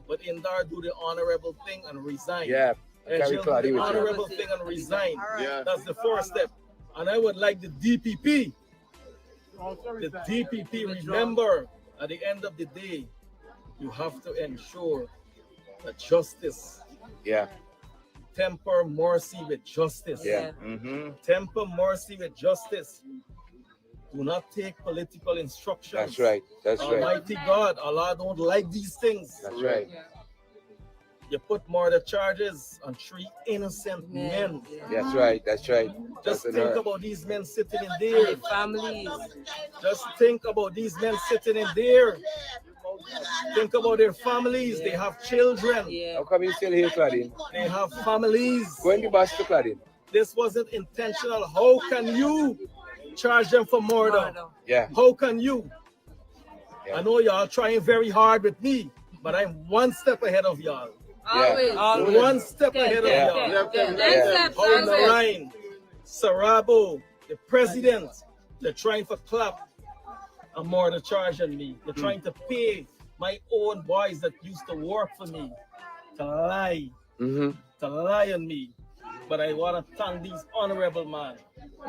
But Indar do the honorable thing and resign. Yeah. Carry Edghill do Claudine the with you. honorable thing and resign. Yeah. That's the first step. And I would like the DPP. The DPP, remember, at the end of the day, you have to ensure that justice. Yeah. Temper mercy with justice. Yeah. Temper mercy with justice. Do not take political instructions. That's right. That's right. Almighty God, Allah don't like these things. That's right. You put murder charges on 3 innocent men. That's right. That's right. Just That's think enough. about these men sitting in there. Families. Just think about these men sitting in there. Think about their families. They have children. How come you still here, Claudine? They have families. Go in the bus to Claudine. This wasn't intentional. How can you charge them for murder? Yeah. How can you? I know y'all trying very hard with me, but I'm one step ahead of y'all. Always. One step ahead of y'all. On the line, Sarabo, the president, they're trying to clap a murder charge on me. They're trying to pay my own boys that used to work for me to lie on me. But I want to thank these honorable men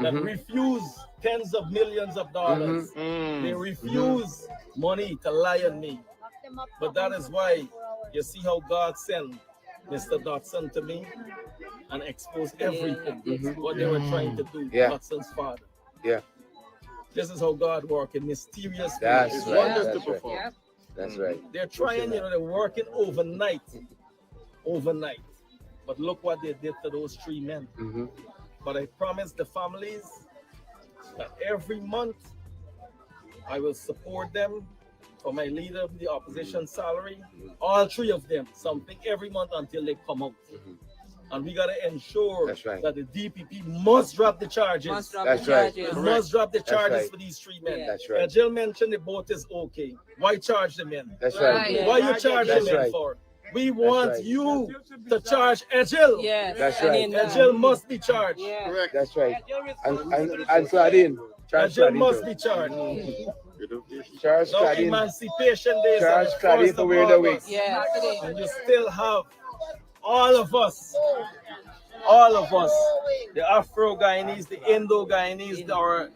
that refuse tens of millions of dollars. They refuse money to lie on me. But that is why you see how God sent Mr. Dotson to me and exposed everything, what they were trying to do, Dotson's father. Yeah. This is how God works in mysterious ways. That's right. Wonders That's to right. perform. That's right. They're trying, they're working overnight. But look what they did to those 3 men. But I promise the families that every month I will support them for my leader of the opposition salary. All 3 of them, something every month until they come out. And we gotta ensure that the DPP must drop the charges. That's right. Must drop the charges right. for these 3 men. That's right. Jill mentioned the boat is okay. Why charge the men? That's right. Why you charge the That's men right. for? We want right. you to charge Edghill. That's right. Edghill must be charged. Correct. That's right. And Claudine. Edghill must be charged. Charge Now Claudine. Emancipation Day is on Charge the Claudine 1st for of wearing the wig. August. And you still have all of us, the Afro-Guyanese, the Indo-Guyanese,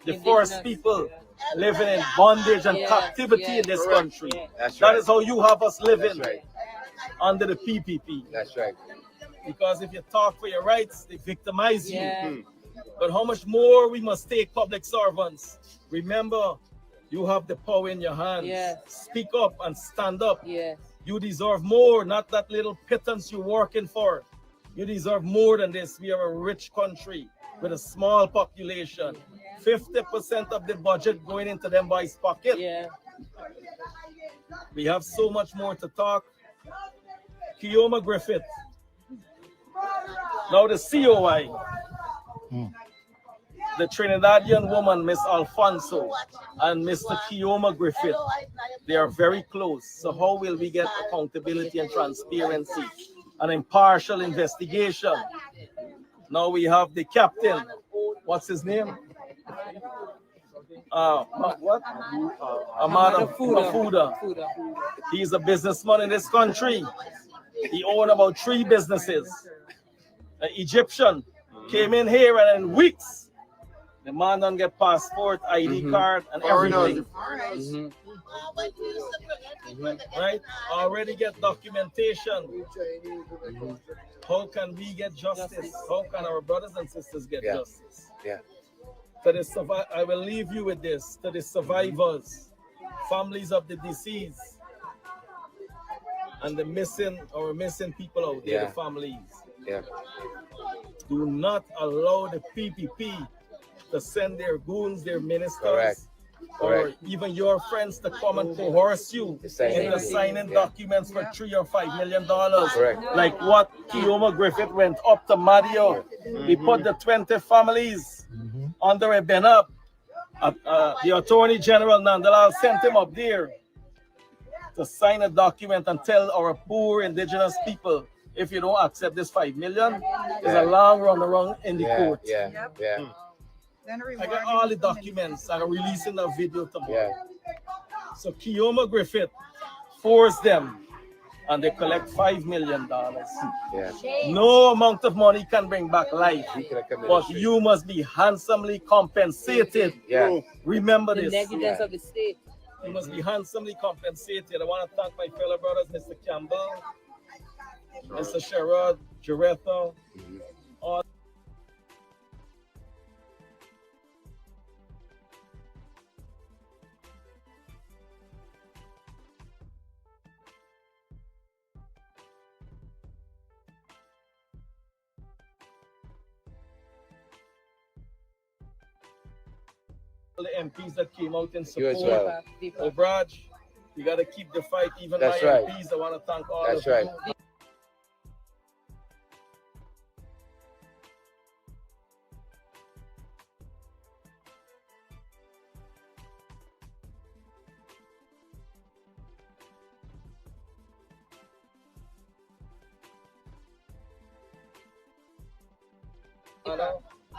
the first people living in bondage and captivity in this country. That is how you have us living under the PPP. That's right. Because if you talk for your rights, they victimize you. But how much more we must take public servants? Remember, you have the power in your hands. Speak up and stand up. You deserve more, not that little pittance you're working for. You deserve more than this. We are a rich country with a small population. 50% of the budget going into them boys' pocket. We have so much more to talk. Keoma Griffith. Now the COI. The Trinidadian woman, Miss Alfonso, and Mr. Keoma Griffith, they are very close. So how will we get accountability and transparency, an impartial investigation? Now we have the captain. What's his name? What? Amada Fuda. He's a businessman in this country. He owned about 3 businesses. An Egyptian came in here and in weeks, the man don't get passport, ID card, and everything. Right? Already get documentation. How can we get justice? How can our brothers and sisters get justice? To the I will leave you with this. To the survivors, families of the deceased, and the missing people out there, the families. Do not allow the PPP to send their goons, their ministers, or even your friends to come and coerce you into signing documents for $3 or $5 million. Like what Kioma Griffith went up to Mario. He put the 20 families under a ban up. The Attorney General Nandalal sent him up there to sign a document and tell our poor indigenous people, if you don't accept this $5 million, there's a long run around in the court. I got all the documents and I'm releasing a video tomorrow. So Kioma Griffith forced them and they collect $5 million. No amount of money can bring back life, but you must be handsomely compensated. Remember this. The negligence of the state. You must be handsomely compensated. I want to thank my fellow brothers, Mr. Campbell, Mr. Sherrod, Jaretha, all. The MPs that came out in support. Obraj, you got to keep the fight. Even my MPs, I want to thank all of you.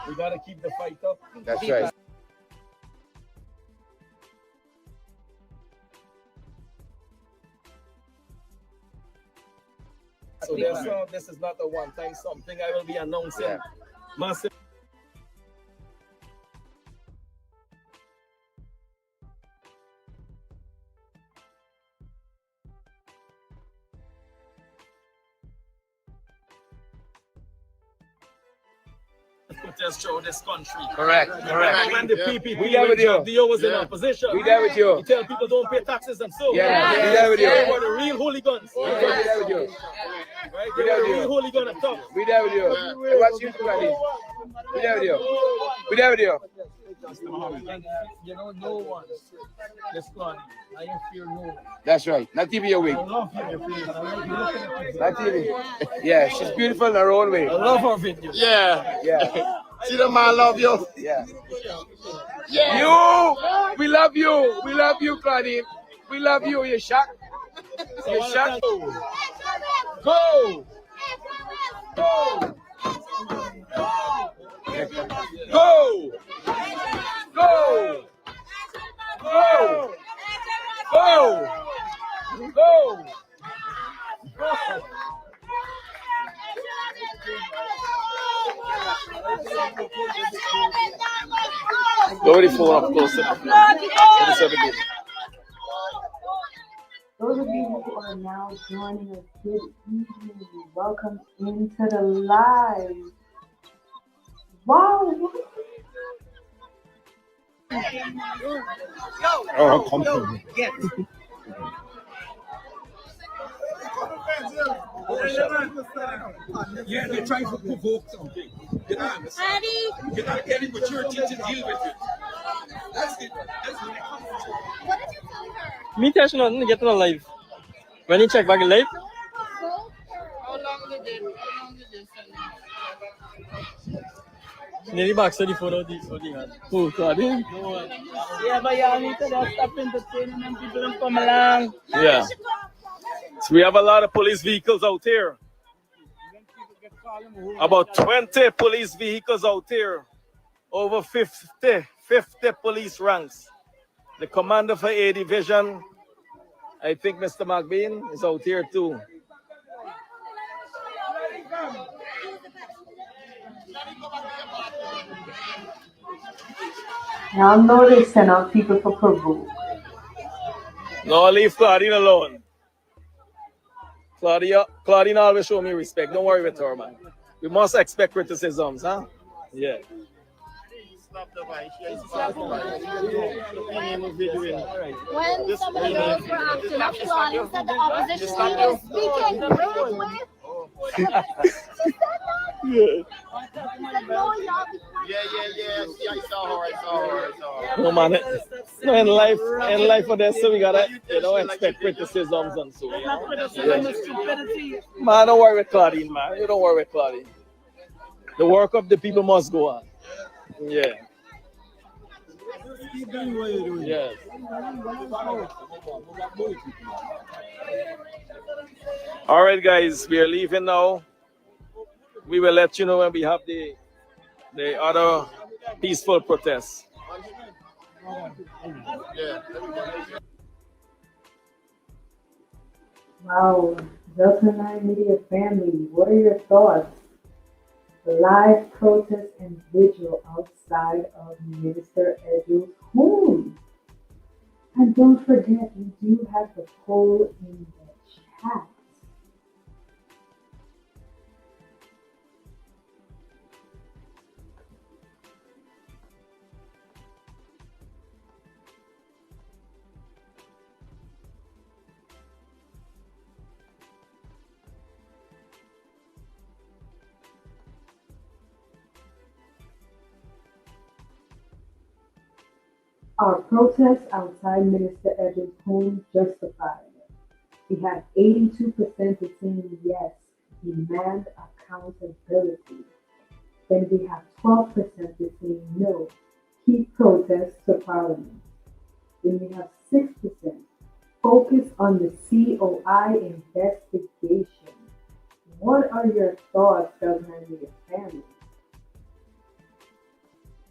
We got to keep the fight up. That's right. So this is not a one-time something. I will be announcing massive. Protest through this country. Correct. When the PPP, We there with you. Dio was in opposition. We there with you. He tell people don't pay taxes and so. We there with you. They were the real hooligans. We there with you. Right? They were the real hooligan at top. We there with you. What's you doing? We there with you. We there with you. You know, no one. This one, I fear no one. That's right. Not TV away. I love you. Not TV. Yeah, she's beautiful in her own way. I love her video. Yeah. See the man love you. Yeah. You. We love you. We love you, Claudine. We love you. You're shocked. You're shocked. Go. Go. Go. Go. Go. Go. Go. Go with the phone up closer. Those of you who are now joining us, good evening. Welcome into the live. Wow. Oh, come on. Yeah, they're trying to provoke something. You know, you gotta get it maturity to deal with it. That's it. That's what it comes to. What did you tell her? Me touch nothing, get on live. When you check back in live, How long did they send nearly back so the photo the oh God. Yeah, but y'all need to just stop entertaining them people don't come along. Yeah. So we have a lot of police vehicles out here. About 20 police vehicles out here, over 50 police ranks. The commander for A Division, I think Mr. McBean, is out here too. Now I'm noticing how people for provoke. No, leave Claudine alone. Claudine always show me respect. Don't worry with her, man. We must expect criticisms, huh? Yeah. When some of the girls were acting up, Claudine said the opposition leader is speaking. She said that? Yeah. I saw her. No, man. No, in life for this, so we gotta, expect criticisms and so. Yeah. Man, don't worry with Claudine, man. You don't worry with Claudine. The work of the people must go on. Yeah. Yes. All right, guys, we are leaving now. We will let you know when we have the other peaceful protests. Wow, Delta9 Media family, what are your thoughts? The live protest and vigil outside of Minister Edghill's home. And don't forget, we do have the poll in the chat. Our protests outside Minister Edghill's home justified. We have 82% saying yes, demand accountability. Then we have 12% saying no, keep protests to Parliament. Then we have 6% focus on the COI investigation. What are your thoughts, Delta9 Media family?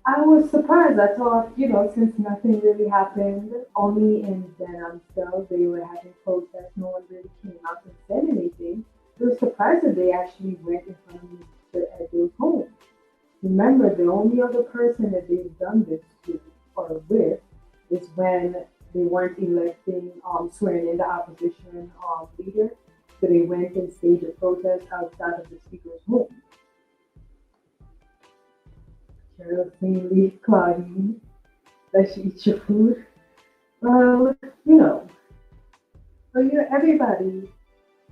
I was surprised. I thought, since nothing really happened, only in Denham they were having protests. No one really came out and said anything. I was surprised that they actually went in front of Mr. Edghill's home. Remember, the only other person that they've done this to or with is when they weren't swearing in the opposition leader. So they went and staged a protest outside of the speaker's home. Carol saying, leave Claudine, let you eat your food. Well, everybody,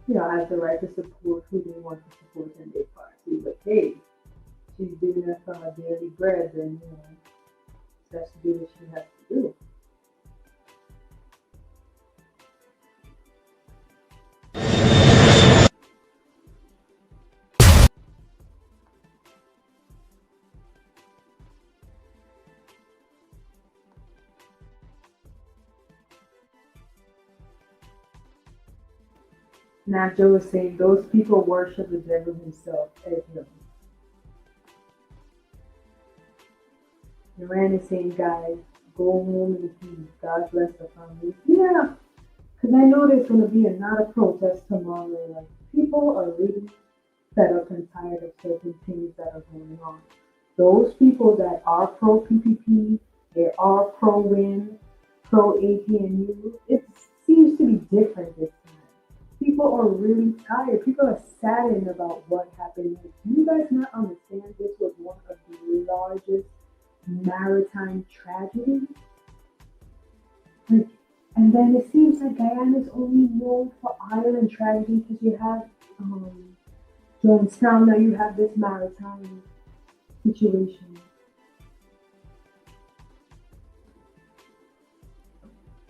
has the right to support who they want to support in their party. But hey, she's giving us our daily bread, then, she has to do what she has to do. Nacho was saying those people worship the devil himself, Edghill. Duran is saying, guys, go home in peace. God bless the families. Yeah, because I know there's going to be another protest tomorrow. Like, people are really fed up and tired of certain things that are going on. Those people that are pro-PPP, they are pro-WIN, pro-APNU, it seems to be different this time. People are really tired. People are saddened about what happened. Do you guys not understand this was one of the largest maritime tragedies? And then it seems like Guyana is only known for island tragedy because you have Jonestown, now you have this maritime situation.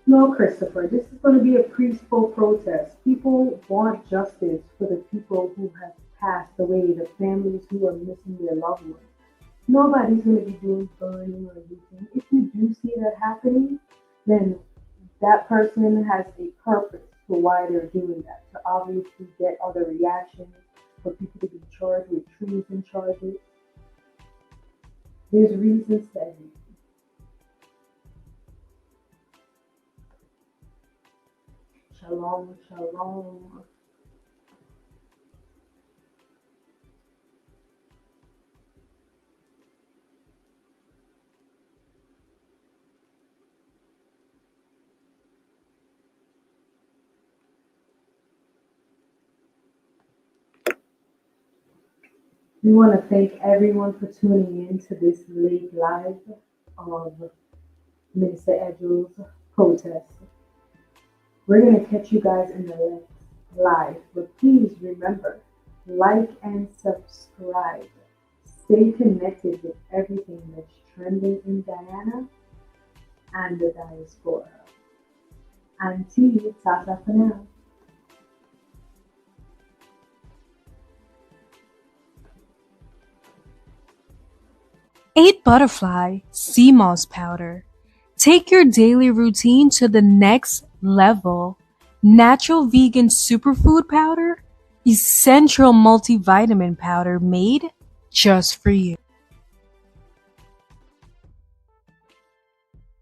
No, Christopher, this is going to be a peaceful protest. People want justice for the people who have passed away, the families who are missing their loved ones. Nobody's going to be doing burning or looting. If you do see that happening, then that person has a purpose for why they're doing that, to obviously get other reactions, for people to be charged with treason charges. There's reasons to everything. Shalom, shalom. We want to thank everyone for tuning in to this late live of Minister Edghill's protest. We're going to catch you guys in the next live, but please remember, like and subscribe. Stay connected with everything that's trending in Guyana and the diaspora. Auntie, tata for now. 8 Butterfly Sea Moss Powder. Take your daily routine to the next level. Natural vegan superfood powder, essential multivitamin powder made just for you.